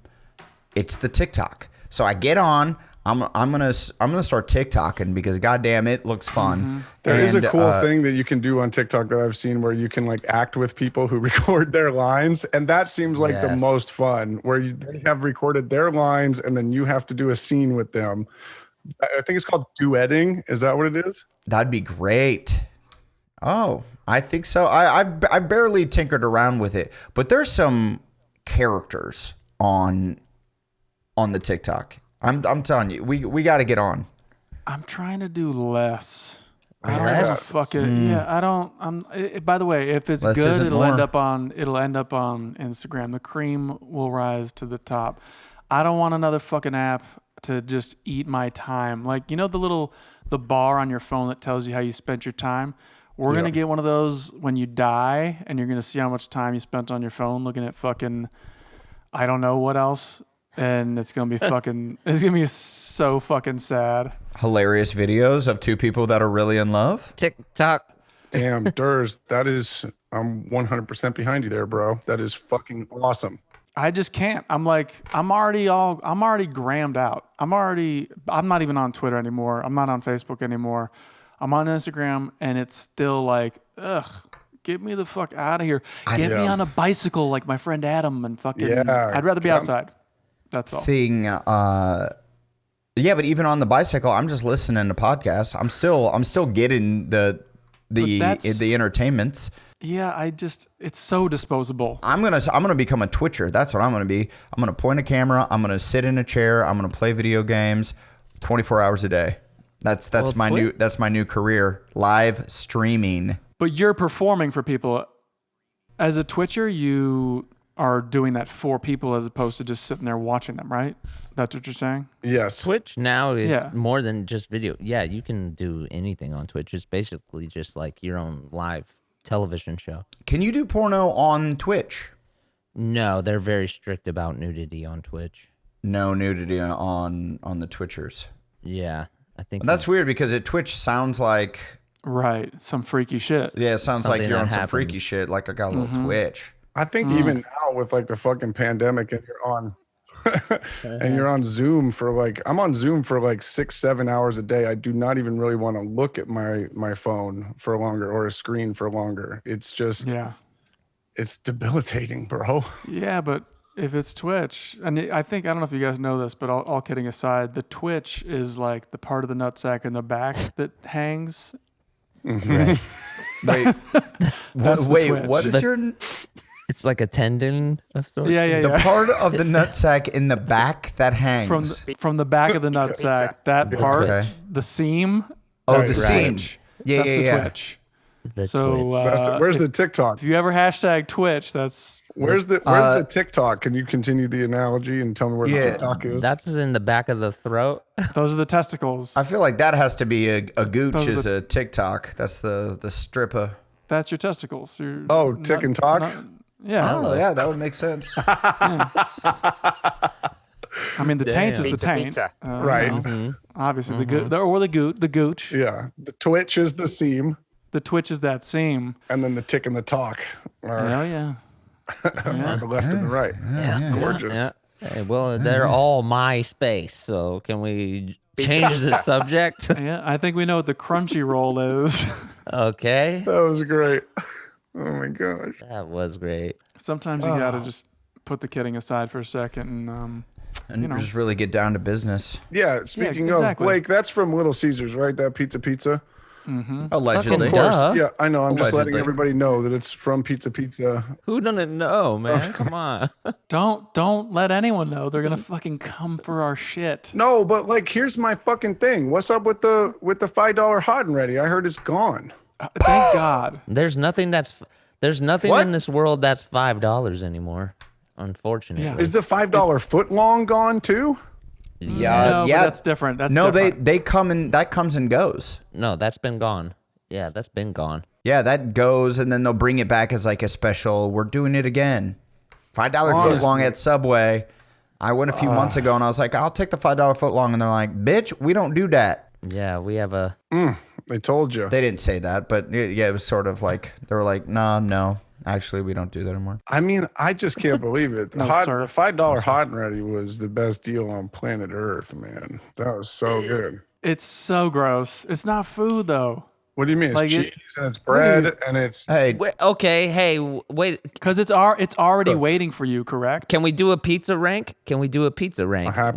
It's the TikTok. So I get on. I'm gonna start TikToking because goddamn it looks fun. There is a And, cool thing that you can do on TikTok that I've seen where you can like act with people who record their lines. And that seems like the Yes. most fun, where they have recorded their lines and then you have to do a scene with them. I think it's called duetting. Is that what it is? That'd be great. Oh, I think so. I've barely tinkered around with it, but there's some characters on the TikTok. I'm telling you, we got to get on. I'm trying to do less. I don't Less? know. Fuck it. Yeah, I don't. By the way, if it's Less good, isn't it'll more. end up on Instagram. The cream will rise to the top. I don't want another fucking app to just eat my time. Like, you know the bar on your phone that tells you how you spent your time? We're going to get one of those when you die, and you're going to see how much time you spent on your phone looking at fucking, I don't know what else. And it's going to be fucking, it's going to be so fucking sad. Hilarious videos of two people that are really in love. TikTok. Damn, Durs, I'm 100% behind you there, bro. That is fucking awesome. I just can't. I'm already grammed out. I'm not even on Twitter anymore. I'm not on Facebook anymore. I'm on Instagram, and it's still like, ugh, get me the fuck out of here. Get me on a bicycle like my friend Adam and fucking, Yeah, I'd rather be outside. That's all. Yeah, but even on the bicycle, I'm just listening to podcasts. I'm still getting the entertainments. Yeah, it's so disposable. I'm gonna become a Twitcher. That's what I'm gonna be. I'm gonna point a camera. I'm gonna sit in a chair. I'm gonna play video games, 24 hours a day. That's my new career. Live streaming. But you're performing for people. As a Twitcher, you are doing that for people as opposed to just sitting there watching them, right? That's what you're saying? Yes. Twitch now is Yeah. more than just video. Yeah, you can do anything on Twitch. It's basically just like your own live television show. Can you do porno on Twitch? No, they're very strict about nudity on Twitch. No nudity on the Twitchers. Yeah, I think That's weird because at Twitch sounds like Right. Some freaky shit. it sounds like Something you're on that some happens. freaky shit. Like I got a little Twitch. I think even now with like the fucking pandemic and you're on and you're on Zoom for like, I'm on Zoom for like 6-7 hours a day. I do not even really want to look at my phone for longer or a screen for longer. It's just, Yeah. it's debilitating, bro. Yeah, but if it's Twitch, and I don't know if you guys know this, but all kidding aside, the Twitch is like the part of the nutsack in the back that hangs. Right. Wait, Twitch. what is your It's like a tendon of sorts. the part of the nutsack in the back that hangs from the back of the nutsack? That part, Okay. the seam. Oh, that's the seam. Twitch. Yeah, That's yeah, the yeah. Twitch. The So Twitch. Where's the TikTok? if you ever hashtag Twitch, that's Where's the TikTok? Can you continue the analogy and tell me where the TikTok is? That's in the back of the throat. those are the testicles. I feel like that has to be a gooch Those are is a TikTok. That's the stripper. That's your testicles. Oh, tick and talk? Yeah. Oh, yeah, that would make sense. I mean, the taint is the taint. Pizza. Right. You know, obviously, the gooch. Yeah. The twitch is the seam, The Twitch is that seam. and then the tick and the talk are Oh, yeah. the left and the right. Gorgeous. Yeah. Hey, well, they're all MySpace, so can we change the subject? Yeah, I think we know what the crunchy roll is. Okay. That was great. Oh my gosh. That was great. Sometimes you got to just put the kidding aside for a second and, And just really get down to business. Yeah, speaking exactly. of, Blake, that's from Little Caesars, right? That pizza. Allegedly. Fucking duh. Yeah, I know. I'm just letting Allegedly. everybody know that it's from Pizza. Who doesn't know, man? Come on. don't let anyone know. They're going to fucking come for our shit. No, but like, here's my fucking thing. What's up with the $5 hot and ready? I heard it's gone. Thank God. There's nothing What? in this world that's $5 anymore. Unfortunately. Yeah. Is the $5 foot long gone too? Yeah, No, but yeah. that's different. That's no, different. they come and that comes and goes. No, that's been gone. Yeah, that's been gone. Yeah, that goes, and then they'll bring it back as like a special. We're doing it again. $5 foot long at Subway. I went a few months ago, and I was like, I'll take the $5 foot long, and they're like, bitch, we don't do that. Yeah, we have a They told you. They didn't say that, but yeah, it was sort of like they were like, no, actually, we don't do that anymore. I mean, I just can't believe it. The sir. $5 hot and ready was the best deal on planet Earth, man. That was so good. It's so gross. It's not food, though. What do you mean? It's Like cheese and it's bread and it's. Hey, wait, okay, hey, wait. Because it's already waiting for you, correct? Can we do a pizza rank? Can we do a pizza rank? I'm happy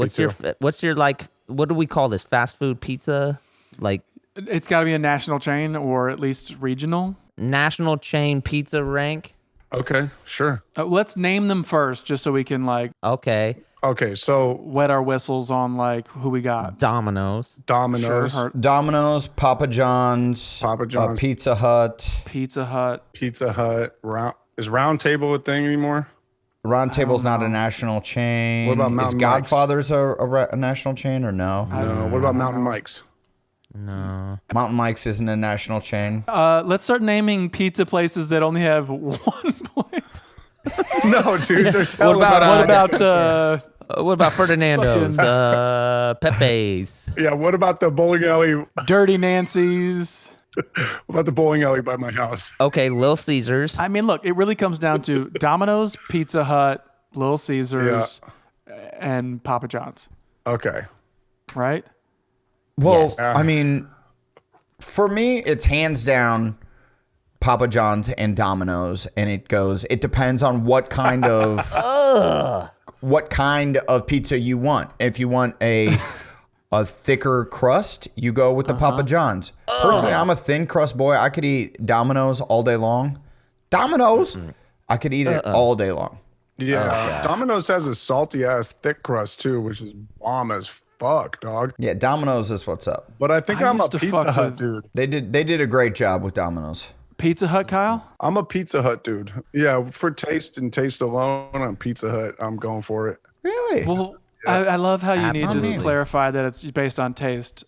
What's your like? What do we call this? Fast food pizza? Like It's got to be a national chain or at least regional. national chain pizza rank? Okay, sure. Let's name them first, just so we can like Okay, Okay, so wet our whistles on like who we got. Domino's. Domino's, Sure. Domino's, Papa John's, Pizza Hut. Pizza Hut. Pizza Hut. Is Round Table a thing anymore? Round Table's not a national chain. What about Is Mountain Godfather's a national chain or no? I don't know. What about Mountain Mike's? No. Mountain Mike's isn't a national chain. Let's start naming pizza places that only have one place. No, dude. There's What about What about Ferdinando's? Pepe's. Yeah, what about the bowling alley? Dirty Nancy's? What about the bowling alley by my house? Okay, Little Caesars. I mean, look, it really comes down to Domino's, Pizza Hut, Little Caesars, and Papa John's, Okay. right? Well, Yes. I mean, for me, it's hands down Papa John's and Domino's, and it depends on what kind of pizza you want. If you want a thicker crust, you go with the Papa John's. Personally, I'm a thin crust boy. I could eat Domino's all day long. Domino's, I could eat it all day long. Yeah. Domino's has a salty ass thick crust too, which is bomb as fuck, dog. Yeah, Domino's is what's up. But I think I I'm a used to Pizza fuck Hut with- dude. They did a great job with Domino's. Pizza Hut, Kyle? I'm a Pizza Hut dude. Yeah, for taste and taste alone, on Pizza Hut, I'm going for it. Really? Well, I love how you need to Absolutely. clarify that it's based on taste.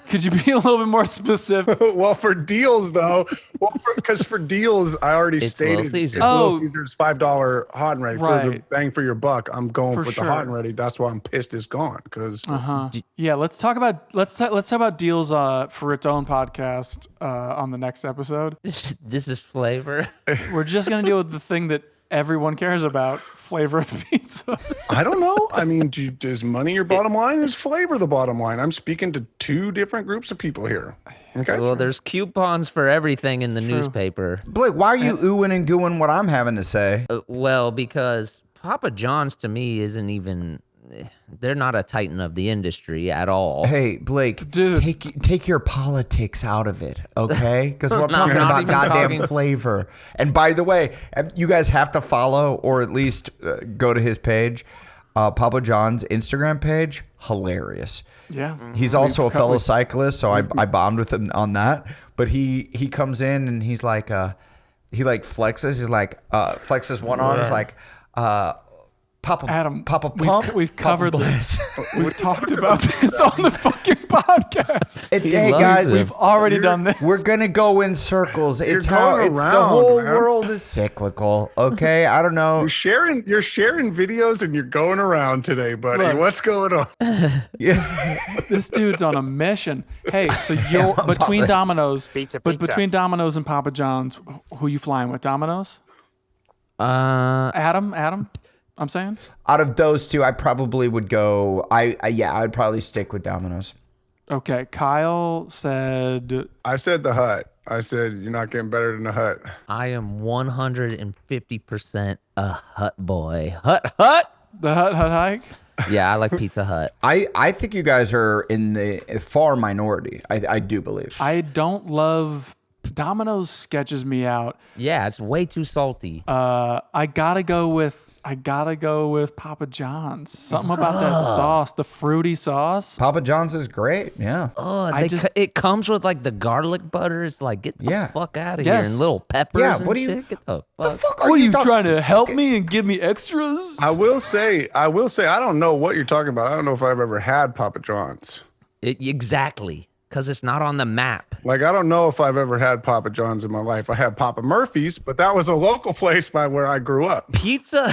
Could you be a little bit more specific? Well, for deals though, because for deals, I already It's stated Little Caesars. it's Oh. Little Caesars $5 hot and ready for the Right. bang for your buck. I'm going For for sure. the hot and ready. That's why I'm pissed it's gone. Because Yeah, let's talk about deals for its own podcast on the next episode. This is flavor. We're just gonna deal with the thing that everyone cares about, flavor of pizza. I don't know. I mean, is money your bottom line? Is flavor the bottom line? I'm speaking to two different groups of people here. Okay. Well, there's coupons for everything in the true. newspaper. Blake, why are you oohing and gooing what I'm having to say? Well, because Papa John's to me isn't even. They're not a titan of the industry at all. Hey, Blake, Dude. take your politics out of it, okay? Because we're talking not about even goddamn talking. flavor. And by the way, you guys have to follow or at least go to his page, Papa John's Instagram page. Hilarious. Yeah. He's also a fellow cyclist, so I bombed with him on that. But he comes in and he's like, he like flexes. He's like, flexes one arm. He's like, Papa, Adam, Papa Pump. we've covered this. We've talked about this on the fucking podcast. Hey loves guys, it. We've already done this. we're gonna go in circles. It's how going it's the around, whole man. world is cyclical. Okay, I don't know. You're sharing videos and you're going around today, buddy. Look. What's going on? Yeah, This dude's on a mission. Hey, so you're between Domino's, but between Domino's and Papa John's, who you flying with? Domino's? Adam. I'm saying. out of those two, I probably would go. I'd probably stick with Domino's. Okay, Kyle said. I said the Hut. I said you're not getting better than the Hut. I am 150% a Hut boy. Hut. The Hut hike. Yeah, I like Pizza Hut. I think you guys are in the far minority. I do believe. I don't love Domino's. Sketches me out. Yeah, it's way too salty. I gotta go with Papa John's. Something about that sauce, the fruity sauce. Papa John's is great. Yeah. Oh, just- it comes with like the garlic butter. It's like, get the fuck out of here. Yes. And little peppers Yeah, and what do you- shit. Get the The fuck. fuck What are you talking- trying to help me and give me extras? I will say, I don't know what you're talking about. I don't know if I've ever had Papa John's. Exactly. Because it's not on the map. Like, I don't know if I've ever had Papa John's in my life. I had Papa Murphy's, but that was a local place by where I grew up. Pizza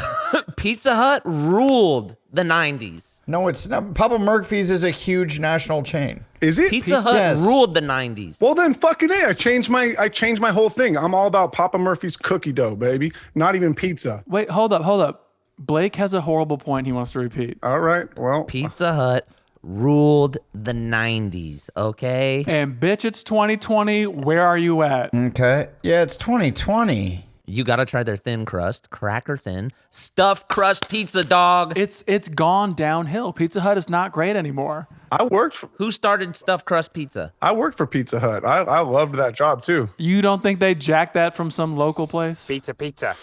Hut ruled the 90s. No, it's not. Papa Murphy's is a huge national chain. Is it? Pizza Hut yes. ruled the 90s. Well, then fucking A. I changed my whole thing. I'm all about Papa Murphy's cookie dough, baby. Not even pizza. Wait, hold up. Blake has a horrible point he wants to repeat. All right. Well, Pizza Hut ruled the 90s, okay? And bitch, it's 2020. Where are you at? Okay. Yeah, it's 2020. You got to try their thin crust, cracker thin, stuffed crust pizza, dog. It's gone downhill. Pizza Hut is not great anymore. Who started stuffed crust pizza? I worked for Pizza Hut. I loved that job too. You don't think they jacked that from some local place? Pizza.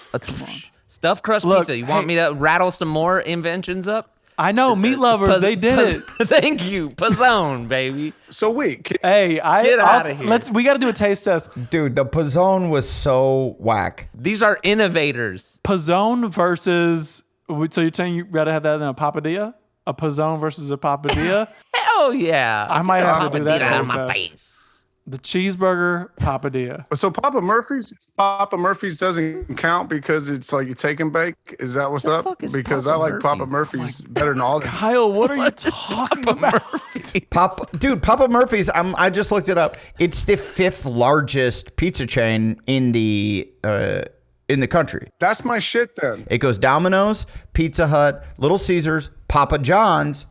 Stuffed crust Look, pizza. You want me to rattle some more inventions up? I know, meat lovers, they did it. Thank you. Pizzone, baby. So wait, Hey, Get outta here. we got to do a taste test. Dude, the Pizzone was so whack. These are innovators. Pizzone versus. So you're saying you rather have that than a papadilla? A Pizzone versus a papadilla? Hell yeah. I might have to do that Papadilla on taste my test. face. The cheeseburger papadilla. so Papa Murphy's doesn't count because it's like you take and bake. Is that what's up? fuck is Because Papa I like Papa Murphy's? Murphy's better than all that. Kyle, what are you talking about? Papa Murphy's, I just looked it up. It's the 5th largest pizza chain in the country. That's my shit then. It goes Domino's, Pizza Hut, Little Caesars, Papa John's,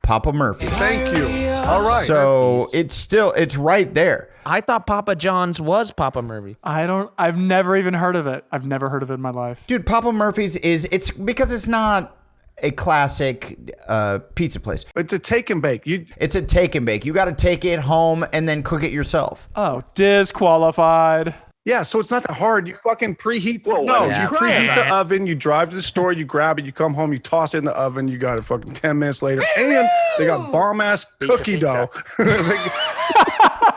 Papa Murphy's. Thank you. All right. So it's right there. I thought Papa John's was Papa Murphy. I've never even heard of it. I've never heard of it in my life. Dude, Papa Murphy's it's because it's not a classic pizza place. It's a take and bake. It's a take and bake. You got to take it home and then cook it yourself. Oh, disqualified. Yeah, so it's not that hard. You fucking preheat. You preheat the oven. You drive to the store. You grab it. You come home. You toss it in the oven. You got it fucking 10 minutes later. And they got bomb ass cookie dough.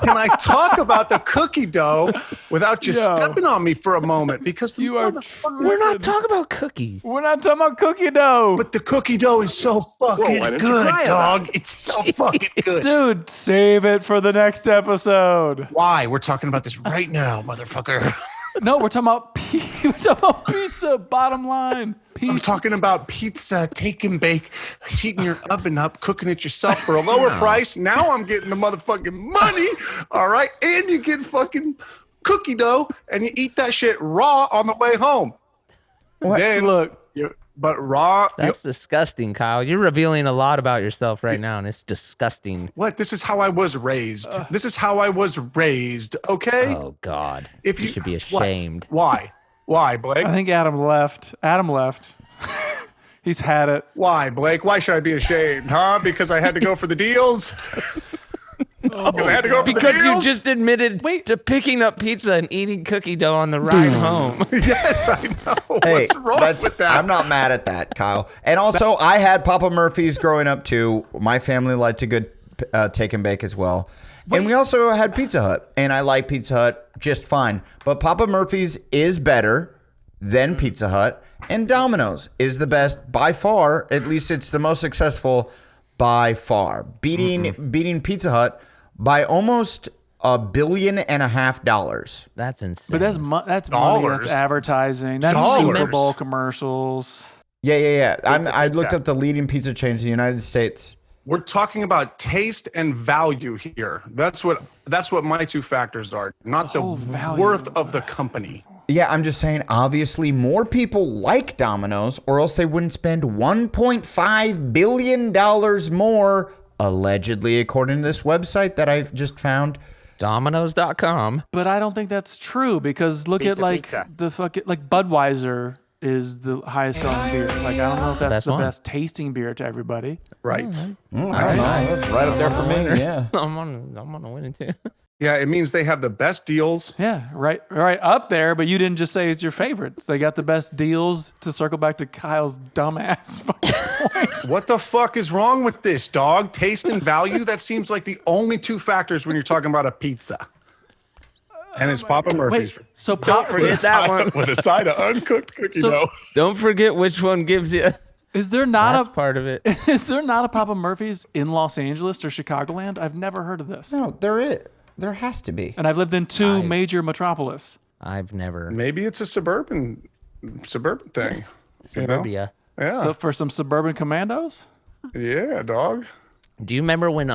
Can I talk about the cookie dough without just stepping on me for a moment? Because You are We're not talking about cookies. We're not talking about cookie dough. But the cookie dough is so fucking good, dog. It's so fucking good. Dude, save it for the next episode. Why? We're talking about this right now, motherfucker. No, we're talking about pizza. Bottom line, pizza. I'm talking about pizza, take and bake, heating your oven up, cooking it yourself for a lower price. Now I'm getting the motherfucking money, all right? And you get fucking cookie dough, and you eat that shit raw on the way home. Then Look. But raw. That's disgusting, Kyle. You're revealing a lot about yourself right now, and it's disgusting. What? This is how I was raised. This is how I was raised. Okay. Oh God. If you you should be what? ashamed. Why? Why, Blake? I think Adam left. He's had it. Why, Blake? Why should I be ashamed? Huh? Because I had to go for the deals? Because I had to go for the Because you deals? just admitted to picking up pizza and eating cookie dough on the ride home. Yes, I know. Hey, What's wrong with that? I'm not mad at that, Kyle. And also, I had Papa Murphy's growing up too. My family liked to good take and bake as well. And we also had Pizza Hut, and I like Pizza Hut just fine. But Papa Murphy's is better than Pizza Hut, and Domino's is the best by far. At least it's the most successful by far, beating Pizza Hut by almost $1.5 billion. That's insane. But that's money. That's advertising. That's Dollars. Super Bowl commercials. Yeah. I looked up the leading pizza chains in the United States. We're talking about taste and value here. That's what my two factors are, not the worth of the company. Yeah, I'm just saying, obviously, more people like Domino's, or else they wouldn't spend $1.5 billion more, allegedly, according to this website that I've just found. Domino's.com. But I don't think that's true because look at the fucking Budweiser is the highest selling beer. Like I don't know if that's the best tasting beer to everybody. Right. I don't know. That's right up there for me. Yeah. I'm on a winning too. Yeah, it means they have the best deals. Yeah, right up there. But you didn't just say it's your favorites. They got the best deals. To circle back to Kyle's dumbass fucking point. What the fuck is wrong with this, dog? Taste and value? That seems like the only two factors when you're talking about a pizza. And it's Papa Murphy's. Wait, so Don't forget that one. With a side of uncooked cookie dough. Don't forget which one gives you. Is there not That's part of it. Is there not a Papa Murphy's in Los Angeles or Chicagoland? I've never heard of this. No, there is. There has to be. And I've lived in two major metropolis. I've never. Maybe it's a suburban thing. Suburbia. You know? Yeah. So for some suburban commandos? Yeah, dog. Do you remember when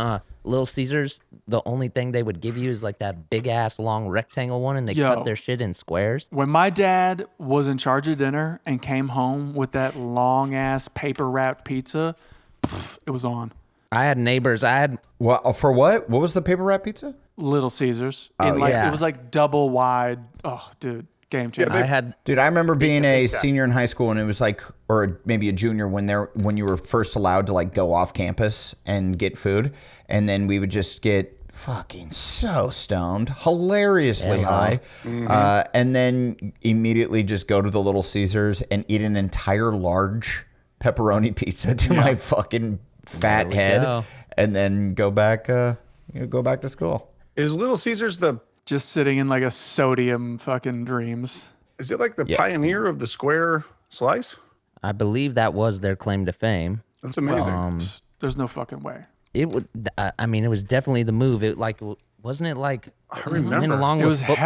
Little Caesars, the only thing they would give you is like that big ass long rectangle one, and they cut their shit in squares? When my dad was in charge of dinner and came home with that long ass paper wrapped pizza, it was on. I had neighbors. What for what? What was the paper wrap pizza? Little Caesars. Yeah. It was like double wide. Oh, dude. Game changer. Dude, I remember being a senior in high school, and it was like, or maybe a junior when you were first allowed to like go off campus and get food, and then we would just get fucking so stoned, hilariously high, and then immediately just go to the Little Caesars and eat an entire large pepperoni pizza to my fucking fat head, and then go back to school. Is Little Caesars just sitting in like a sodium fucking dreams? Is it like the pioneer of the square slice? I believe that was their claim to fame. That's amazing. There's no fucking way. It would. I mean, it was definitely the move. It wasn't it like I remember went along it with was football?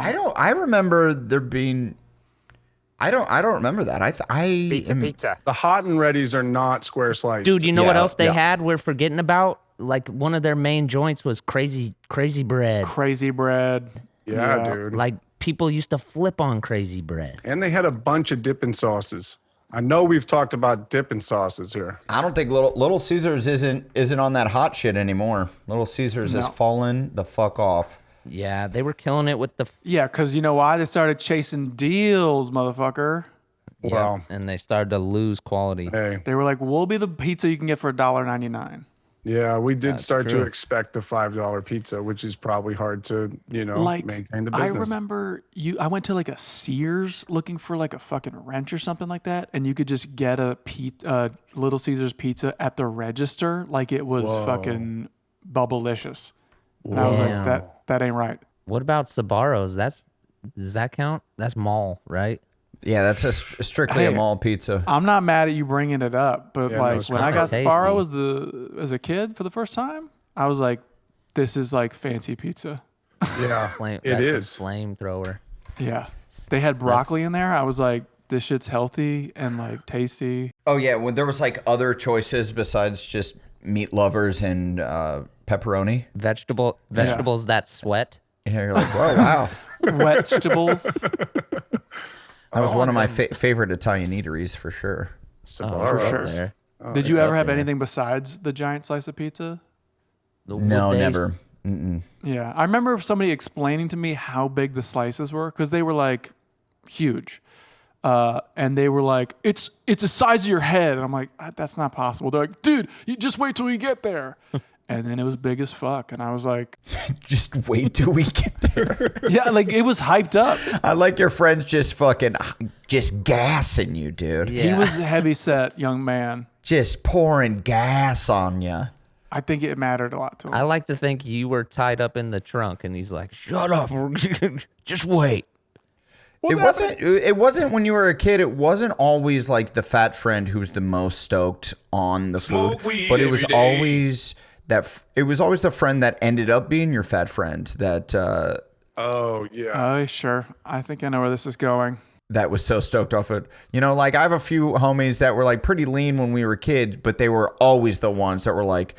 hella long. I remember there being. I don't remember that. Pizza. The hot and readies are not square sliced. Dude, you know what else they had? We're forgetting about. Like one of their main joints was crazy bread. Crazy bread. Yeah, dude. Like people used to flip on crazy bread. And they had a bunch of dipping sauces. I know we've talked about dipping sauces here. I don't think Little Caesars isn't on that hot shit anymore. Little Caesars has fallen the fuck off. Yeah, they were killing it with the. Yeah, because you know why? They started chasing deals, motherfucker. Wow. And they started to lose quality. Hey. They were like, we'll be the pizza you can get for $1.99. Yeah, we did That's start true. to expect the $5 pizza, which is probably hard to, maintain the business. I remember I went to like a Sears looking for like a fucking wrench or something like that, and you could just get a Little Caesars pizza at the register like it was fucking bubblicious. And I was like, that ain't right. What about Sbarro's? Does that count? That's mall, right? Yeah, that's strictly a mall pizza. I'm not mad at you bringing it up, but when I got tasty. Sbarro as a kid for the first time, I was like, this is like fancy pizza. Yeah, That's it is. Flamethrower. Yeah. They had broccoli in there. I was like, this shit's healthy and like tasty. Oh yeah, when there was like other choices besides just meat lovers and pepperoni. Vegetables that sweat. Yeah, you're like, whoa, wow. Vegetables. That was one of my favorite Italian eateries for sure. For sure. Did you ever have anything besides the giant slice of pizza? No, never. Mm-mm. Yeah, I remember somebody explaining to me how big the slices were because they were like huge, and they were like, "It's the size of your head." And I'm like, "That's not possible." They're like, "Dude, you just wait till you get there." And then it was big as fuck, and I was like, "Just wait till we get there." Yeah, like it was hyped up. I like your friends just gassing you, dude. Yeah. He was a heavy set young man, just pouring gas on you. I think it mattered a lot to him. I like to think you were tied up in the trunk, and he's like, "Shut up, just wait." It wasn't when you were a kid. It wasn't always like the fat friend who's the most stoked on the food, but it was always the friend that ended up being your fat friend. That. Oh yeah. Oh sure. I think I know where this is going. That was so stoked off it. You know, like I have a few homies that were like pretty lean when we were kids, but they were always the ones that were like,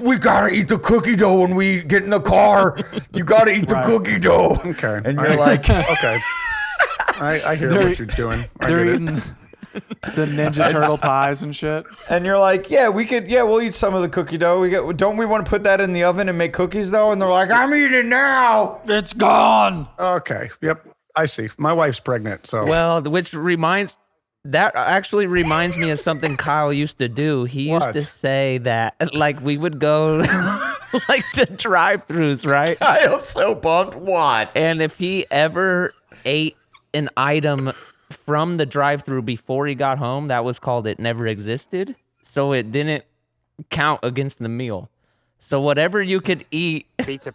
we gotta eat the cookie dough when we get in the car. You gotta eat the cookie dough. Okay. And you're like, okay. I hear what you're doing. They're eating the Ninja Turtle pies and shit. And you're like, we'll eat some of the cookie dough. Don't we want to put that in the oven and make cookies though? And they're like, I'm eating now. It's gone. Okay. Yep. I see. My wife's pregnant, so. Well, that actually reminds me of something Kyle used to do. He used to say that, like, we would go, like, to drive-thrus, right? Kyle's so pumped. What? And if he ever ate an item from the drive-thru before he got home, that was called it never existed. So it didn't count against the meal. So whatever you could eat. Pizza.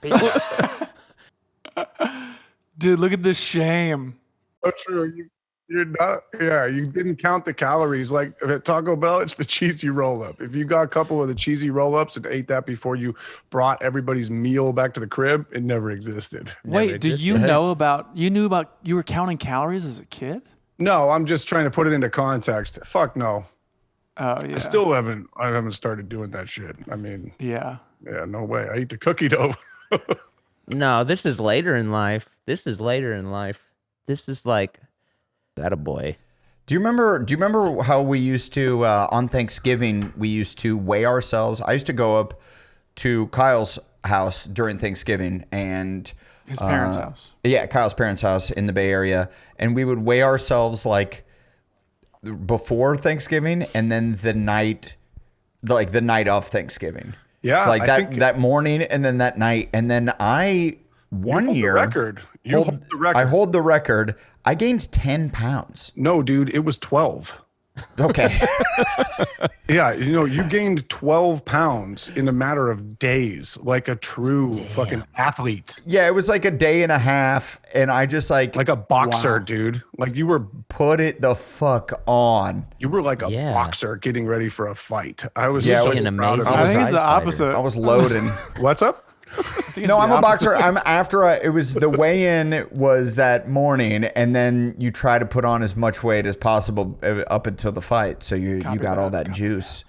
Dude, look at this shame. Oh, true. You're not. Yeah, you didn't count the calories. Like at Taco Bell, it's the cheesy roll-up. If you got a couple of the cheesy roll-ups and ate that before you brought everybody's meal back to the crib, it never existed. Wait, did you you were counting calories as a kid? No, I'm just trying to put it into context. Fuck no. Oh yeah. I haven't started doing that shit. I mean. Yeah. Yeah, no way. I eat the cookie dough. No, this is later in life. This is like, attaboy. Do you remember how we used to on Thanksgiving we used to weigh ourselves? I used to go up to Kyle's house during Thanksgiving and his parents' house. Yeah, Kyle's parents' house in the Bay Area, and we would weigh ourselves like before Thanksgiving and then the night of Thanksgiving. Yeah, like that morning and then that night, and then one year You hold the record. I hold the record. I gained 10 pounds. No, dude, it was 12. Okay. Yeah, you gained 12 pounds in a matter of days, like a true fucking athlete. Yeah, it was like a day and a half, and I just like a boxer, dude. Like you were put it the fuck on. You were like a boxer getting ready for a fight. I was so proud of I think it's the opposite. I was loading. What's up? No, I'm a boxer. It was the weigh-in was that morning, and then you try to put on as much weight as possible up until the fight, so you got all that juice.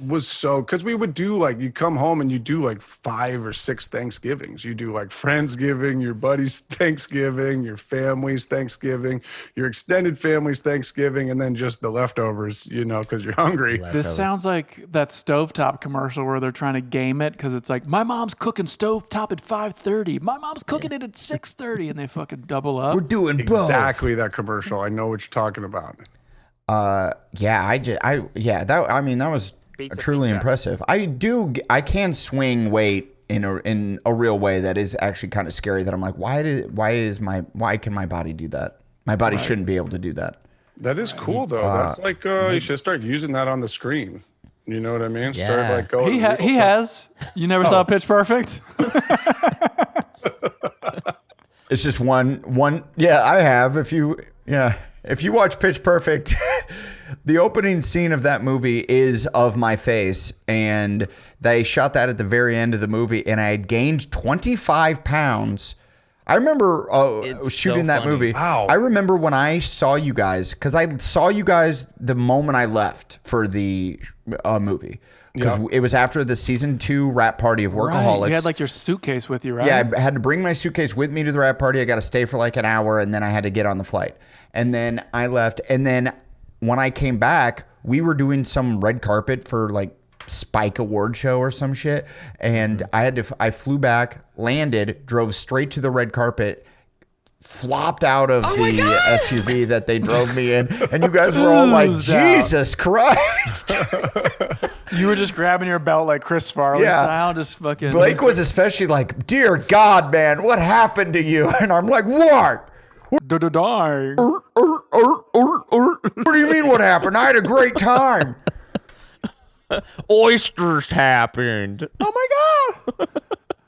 Was so because we would do like you come home and you do like 5 or 6 Thanksgivings. You do like Friendsgiving, your buddies' Thanksgiving, your family's Thanksgiving, your extended family's Thanksgiving, and then just the leftovers, because you're hungry. This sounds like that stovetop commercial where they're trying to game it because it's like, my mom's cooking stovetop at 5:30. My mom's cooking it at 6:30, and they fucking double up. We're doing both. Exactly that commercial. I know what you're talking about. That was truly impressive. I can swing weight in a real way that is actually kind of scary. That I'm like, why can my body do that? My body shouldn't be able to do that. That is cool though. That's like you should start using that on the screen. You know what I mean? Yeah. Start like going. He has. You never saw Pitch Perfect? It's just one. Yeah, I have. If you watch Pitch Perfect. The opening scene of that movie is of my face, and they shot that at the very end of the movie, and I had gained 25 pounds. I remember shooting that movie. Wow. I remember when I saw you guys, because I saw you guys the moment I left for the movie. because it was after the season 2 wrap party of Workaholics. Right. You had like your suitcase with you, right? Yeah, I had to bring my suitcase with me to the wrap party. I got to stay for like an hour, and then I had to get on the flight. And then I left. And then when I came back, we were doing some red carpet for like Spike Award show or some shit. And I flew back, landed, drove straight to the red carpet, flopped out of the SUV that they drove me in, and you guys were all like, Jesus Christ. You were just grabbing your belt like Chris Farley style, just fucking. Blake was especially like, dear God, man, what happened to you? And I'm like, what? Dying. What do you mean what happened? I had a great time. Oysters happened. Oh my God.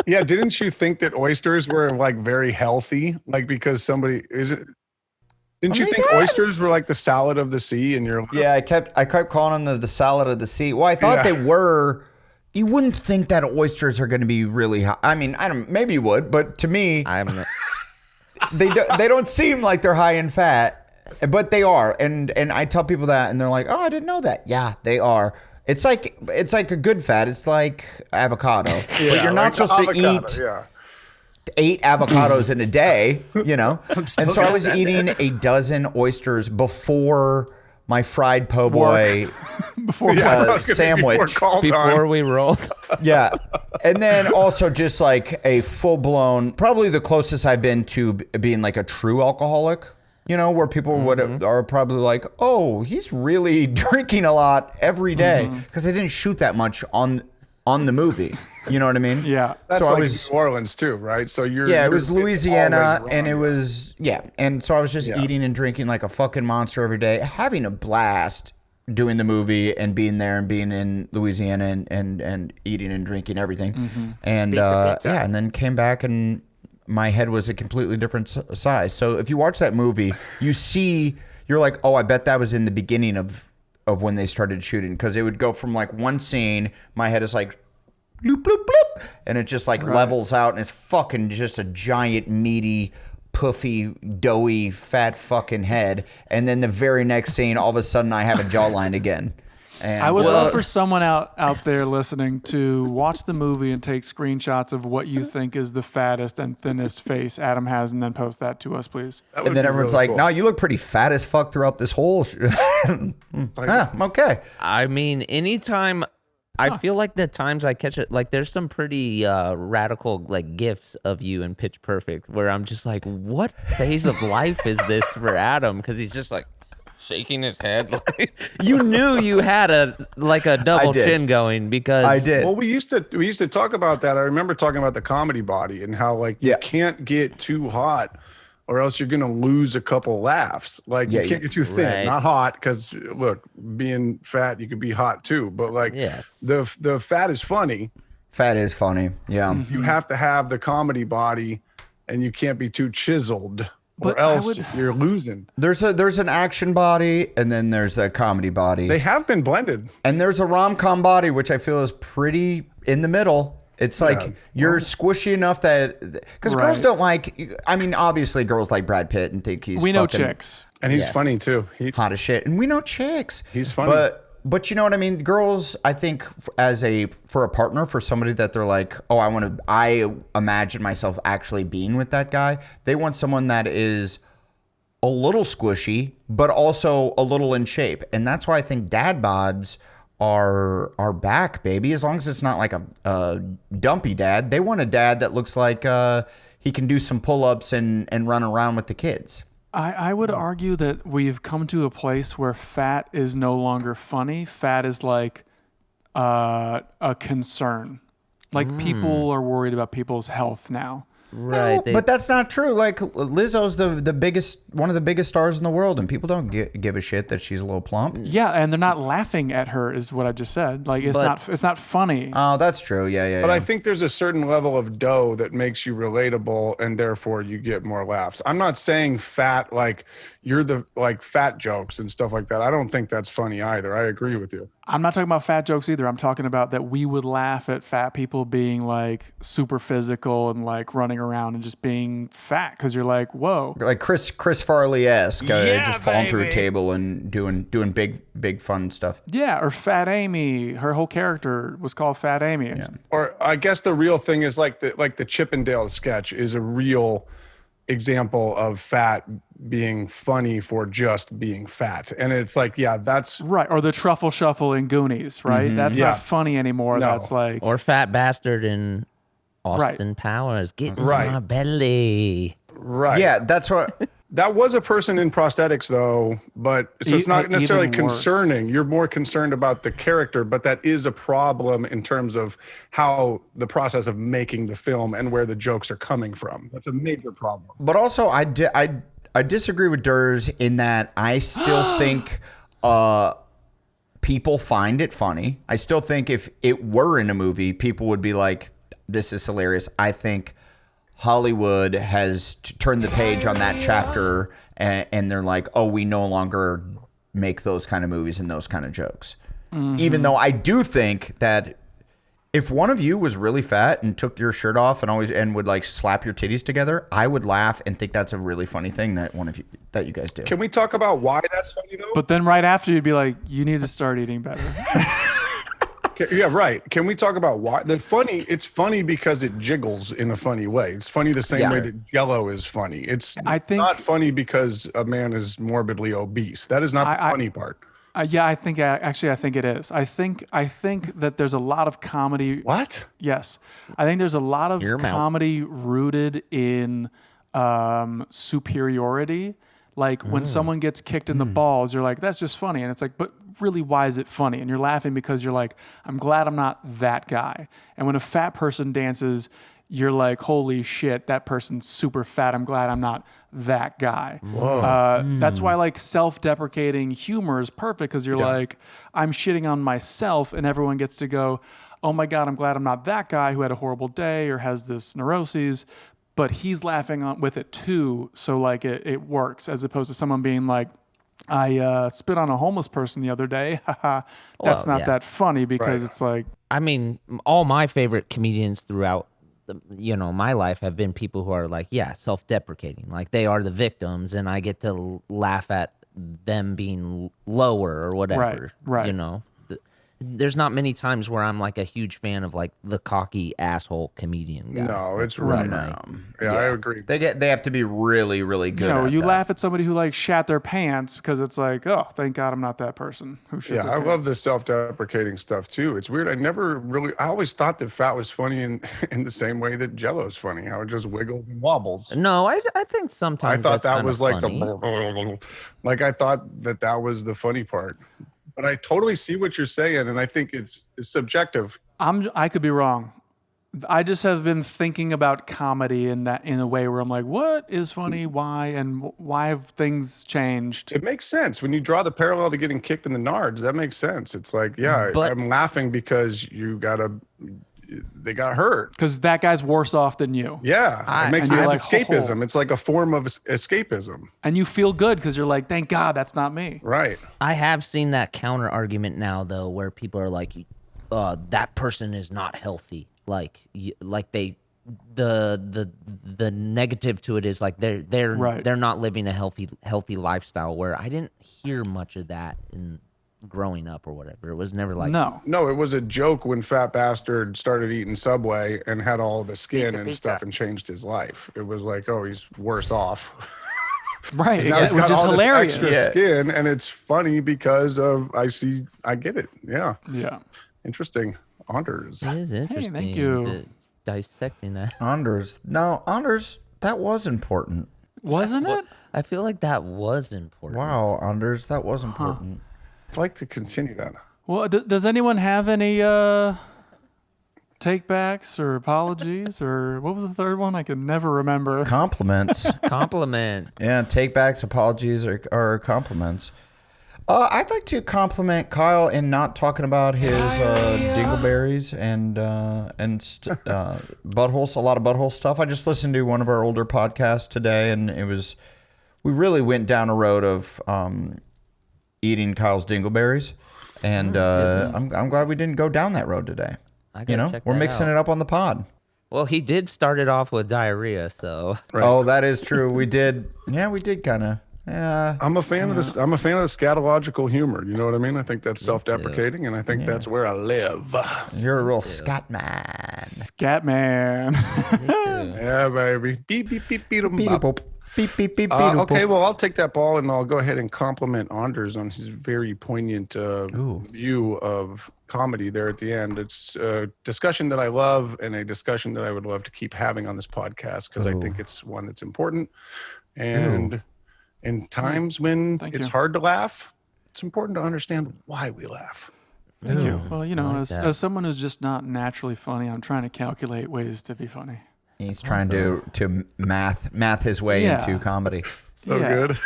Yeah, didn't you think that oysters were like very healthy? Like because somebody didn't you think oysters were like the salad of the sea? And you're I kept calling them the salad of the sea. Well, I thought they were. You wouldn't think that oysters are going to be really high. I mean, maybe you would, but to me, they don't seem like they're high in fat, but they are. And I tell people that, and they're like, "Oh, I didn't know that." Yeah, they are. It's like a good fat. It's like avocado. But you're not supposed to eat 8 avocados in a day, you know? And so I was eating a dozen oysters before my fried po' boy sandwich. Before we rolled. Yeah. And then also just like a full-blown, probably the closest I've been to being like a true alcoholic. You know, where people are probably like, oh, he's really drinking a lot every day. Because I didn't shoot that much on the movie. You know what I mean? Yeah. That's so like I was, New Orleans too, right? So it was Louisiana, and it was, and so I was just eating and drinking like a fucking monster every day, having a blast doing the movie and being there and being in Louisiana and eating and drinking everything. And and then came back and my head was a completely different size. So if you watch that movie, you're like, oh, I bet that was in the beginning of when they started shooting, because it would go from like one scene, my head is like bloop, bloop, bloop, and it just like levels out, and it's fucking just a giant, meaty, puffy, doughy, fat fucking head. And then the very next scene, all of a sudden, I have a jawline again. And I would love for someone out there listening to watch the movie and take screenshots of what you think is the fattest and thinnest face Adam has, and then post that to us, please. And then everyone's like, "No, you look pretty fat as fuck throughout this whole." Okay. I mean, anytime. I feel like the times I catch it, like there's some pretty radical like gifs of you in Pitch Perfect where I'm just like, what phase of life is this for Adam? Because he's just like shaking his head. You knew you had a double chin going because I did. Well, we used to talk about that. I remember talking about the comedy body and how like you can't get too hot, or else you're gonna lose a couple laughs. Like you can't get too thin, not hot, because look, being fat, you could be hot too. But like the fat is funny. Fat is funny. Yeah. You have to have the comedy body, and you can't be too chiseled, or else you're losing. There's an action body, and then there's a comedy body. They have been blended. And there's a rom-com body, which I feel is pretty in the middle. It's like you're squishy enough that, because girls don't like, I mean, obviously girls like Brad Pitt and think he's We know chicks. And he's funny too. Hot as shit. And we know chicks. He's funny. But you know what I mean? Girls, I think for a partner, for somebody that they're like, oh, I imagine myself actually being with that guy. They want someone that is a little squishy, but also a little in shape. And that's why I think dad bods are back, baby. As long as it's not like a dumpy dad. They want a dad that looks like he can do some pull-ups and run around with the kids. I would argue that we've come to a place where fat is no longer funny. Fat is like a concern. Like people are worried about people's health now. Right. No, but that's not true. Like Lizzo's the biggest, one of the biggest stars in the world, and people don't give a shit that she's a little plump. Yeah, and they're not laughing at her, is what I just said. Like it's not funny. Oh, that's true. Yeah. But I think there's a certain level of dough that makes you relatable, and therefore you get more laughs. I'm not saying fat like you're the like fat jokes and stuff like that. I don't think that's funny either. I agree with you. I'm not talking about fat jokes either. I'm talking about that we would laugh at fat people being like super physical and like running around and just being fat because you're like, whoa. Like Chris Farley-esque, just falling through a table and doing big fun stuff. Yeah, or Fat Amy. Her whole character was called Fat Amy. Yeah. Or I guess the real thing is like the Chippendale sketch is a real example of fat being funny for just being fat. And it's like, yeah, that's right. Or the Truffle Shuffle in Goonies, right? Mm-hmm. That's not funny anymore. No. That's like, Or Fat Bastard in Austin Powers. Get in my belly. right. Yeah, that's what. That was a person in prosthetics, though, but so it's not necessarily even worse. concerning. You're more concerned about the character, but that is a problem in terms of how the process of making the film and where the jokes are coming from. That's a major problem. But also, I disagree with Durs in that I still think people find it funny. I still think if it were in a movie, people would be like, "This is hilarious." I think Hollywood has turned the page on that chapter, and they're like, oh, we no longer make those kind of movies and those kind of jokes. Mm-hmm. Even though I do think that if one of you was really fat and took your shirt off and would like slap your titties together, I would laugh and think that's a really funny thing that you guys do. Can we talk about why that's funny though? but then right after you'd be like, you need to start eating better. Yeah, right. Can we talk about why? It's funny because it jiggles in a funny way. It's funny the same way that Jell-O is funny. It's not funny because a man is morbidly obese. That is not the funny part. Yeah, I think it is. I think that there's a lot of comedy. What? Yes. I think there's a lot of comedy rooted in superiority. Like when someone gets kicked in the balls, you're like, that's just funny. And it's like, but really, why is it funny? And you're laughing because you're like, I'm glad I'm not that guy. And when a fat person dances, you're like, holy shit, that person's super fat. I'm glad I'm not that guy. That's why like self-deprecating humor is perfect because you're like, I'm shitting on myself and everyone gets to go, oh my God, I'm glad I'm not that guy who had a horrible day or has this neuroses. But he's laughing with it too, so like it works, as opposed to someone being like, I spit on a homeless person the other day. That's not that funny because it's like... I mean, all my favorite comedians throughout my life have been people who are like, self-deprecating. Like they are the victims and I get to laugh at them being lower or whatever. Right. There's not many times where I'm like a huge fan of like the cocky asshole comedian guy. No, it's really not. Yeah, I agree. They have to be really, really good. You laugh at somebody who like shat their pants because it's like, oh, thank God I'm not that person who shit their pants. I love the self-deprecating stuff too. It's weird. I always thought that fat was funny in the same way that Jell-O's funny. How it just wiggles and wobbles. No, I think sometimes I thought that was like funny. I thought that was the funny part. But I totally see what you're saying, and I think it's subjective. I could be wrong. I just have been thinking about comedy in a way where I'm like, what is funny? Why? And why have things changed? It makes sense. When you draw the parallel to getting kicked in the nards, that makes sense. It's like, I'm laughing because they got hurt. Because that guy's worse off than you. Yeah. It makes me like escapism. Oh. It's like a form of escapism. And you feel good because you're like, thank God that's not me. Right. I have seen that counter argument now, though, where people are like, that person is not healthy. Like the negative to it is like they're not living a healthy lifestyle, where I didn't hear much of that in growing up or whatever. It was never like no, it was a joke when Fat Bastard started eating Subway and had all the skin stuff and changed his life. It was like, oh, he's worse off. Right, now he's got which is all hilarious. This extra skin, and it's funny because of I get it. Yeah. Interesting. Anders. It is interesting. Hey, thank you. Dissecting that. Anders, that was important. Wasn't it? I feel like that was important. Wow, Anders, that was important. I'd like to continue that. Well, does anyone have any take-backs or apologies? Or what was the third one? I can never remember. Compliments. Compliment. Yeah, take-backs, apologies, or compliments. I'd like to compliment Kyle in not talking about his dingleberries and buttholes, a lot of butthole stuff. I just listened to one of our older podcasts today, and it was we really went down a road of eating Kyle's dingleberries, and I'm glad we didn't go down that road today. We're mixing it up on the pod. Well, he did start it off with diarrhea, so. Right. Oh, that is true. We did. Yeah, we did kind of. Yeah. I'm a fan of this. I'm a fan of the scatological humor. You know what I mean? I think that's self-deprecating, and I think that's where I live. You're a real scat man. Scat man. Yeah, baby. Beep beep beep beep beep Beep beep beep. Okay, well, I'll take that ball and I'll go ahead and compliment Anders on his very poignant view of comedy there at the end. It's a discussion that I love and a discussion that I would love to keep having on this podcast because I think it's one that's important. And in times when it's hard to laugh, it's important to understand why we laugh. Thank you. Well, as someone who's just not naturally funny, I'm trying to calculate ways to be funny. He's trying to math his way into comedy. So good.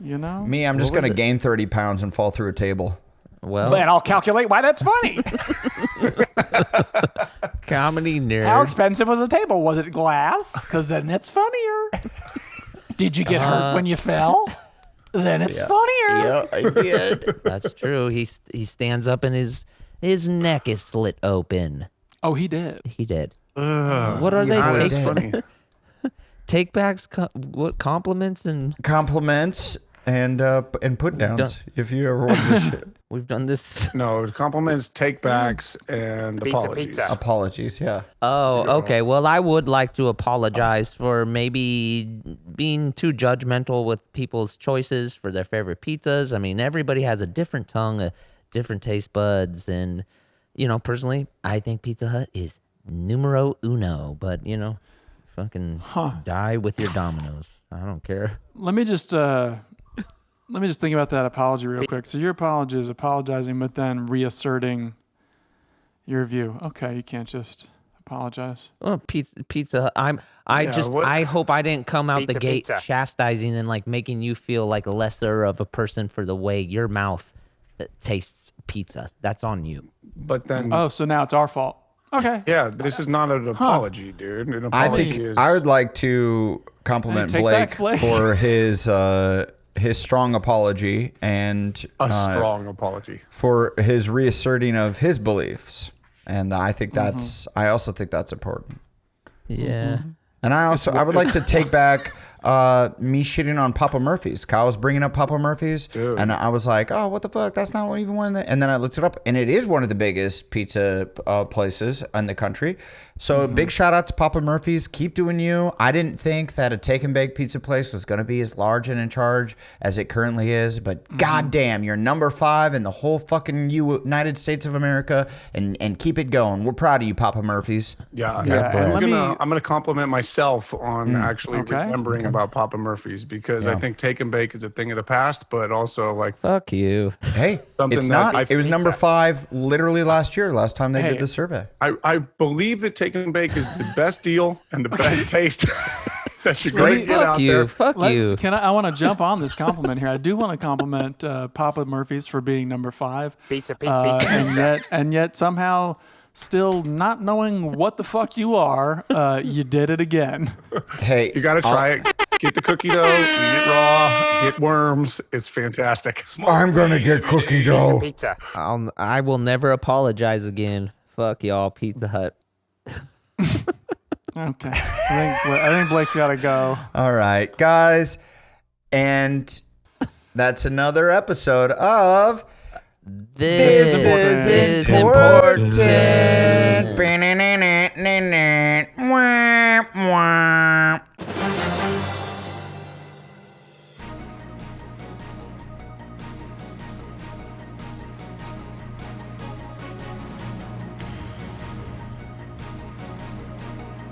Me, I'm just going to gain 30 pounds and fall through a table. Well, then I'll calculate why that's funny. Comedy nerd. How expensive was the table? Was it glass? Because then it's funnier. Did you get hurt when you fell? Then it's funnier. Yeah, I did. That's true. He stands up and his neck is slit open. Oh, he did. He did. What are they? That's funny. Take backs, what compliments and put downs. If you ever want this shit. We've done this. No, compliments, take backs, and apologies. Apologies, yeah. Oh, okay. Well, I would like to apologize for maybe being too judgmental with people's choices for their favorite pizzas. I mean, everybody has a different tongue, different taste buds, and personally, I think Pizza Hut is numero uno. But fucking die with your Domino's. I don't care. Let me just think about that apology real quick. So your apology is apologizing, but then reasserting your view. Okay, you can't just apologize. Oh, pizza. I hope I didn't come out the gate chastising and making you feel like lesser of a person for the way your mouth tastes pizza. That's on you. But then. Oh, so now it's our fault. Okay. Yeah, this is not an apology, dude. An apology I would like to compliment Blake for his strong apology and strong apology for his reasserting of his beliefs, and I think that's. I also think that's important. Yeah. And I would like to take back me shitting on Papa Murphy's. Kyle was bringing up Papa Murphy's, and I was like, "Oh, what the fuck? That's not even one of the." And then I looked it up, and it is one of the biggest pizza places in the country. So big shout out to Papa Murphy's. Keep doing you. I didn't think that a take and bake pizza place was going to be as large and in charge as it currently is, but goddamn, you're number 5 in the whole fucking United States of America, and keep it going. We're proud of you, Papa Murphy's. Yeah. I'm gonna compliment myself on actually remembering about Papa Murphy's because I think take and bake is a thing of the past, but also fuck you. Hey, it's not. It was number 5 literally last time they did the survey. I believe that take and bake is the best deal and the best taste that you can get out there. Fuck you. I want to jump on this compliment here. I do want to compliment Papa Murphy's for being number 5. Pizza. And yet somehow still not knowing what the fuck you are, you did it again. Hey, you got to try it. Get the cookie dough, eat it raw, get worms. It's fantastic. I'm going to get cookie dough. Pizza. I will never apologize again. Fuck y'all, Pizza Hut. Okay. I think Blake's got to go. All right, guys. And that's another episode of This is important.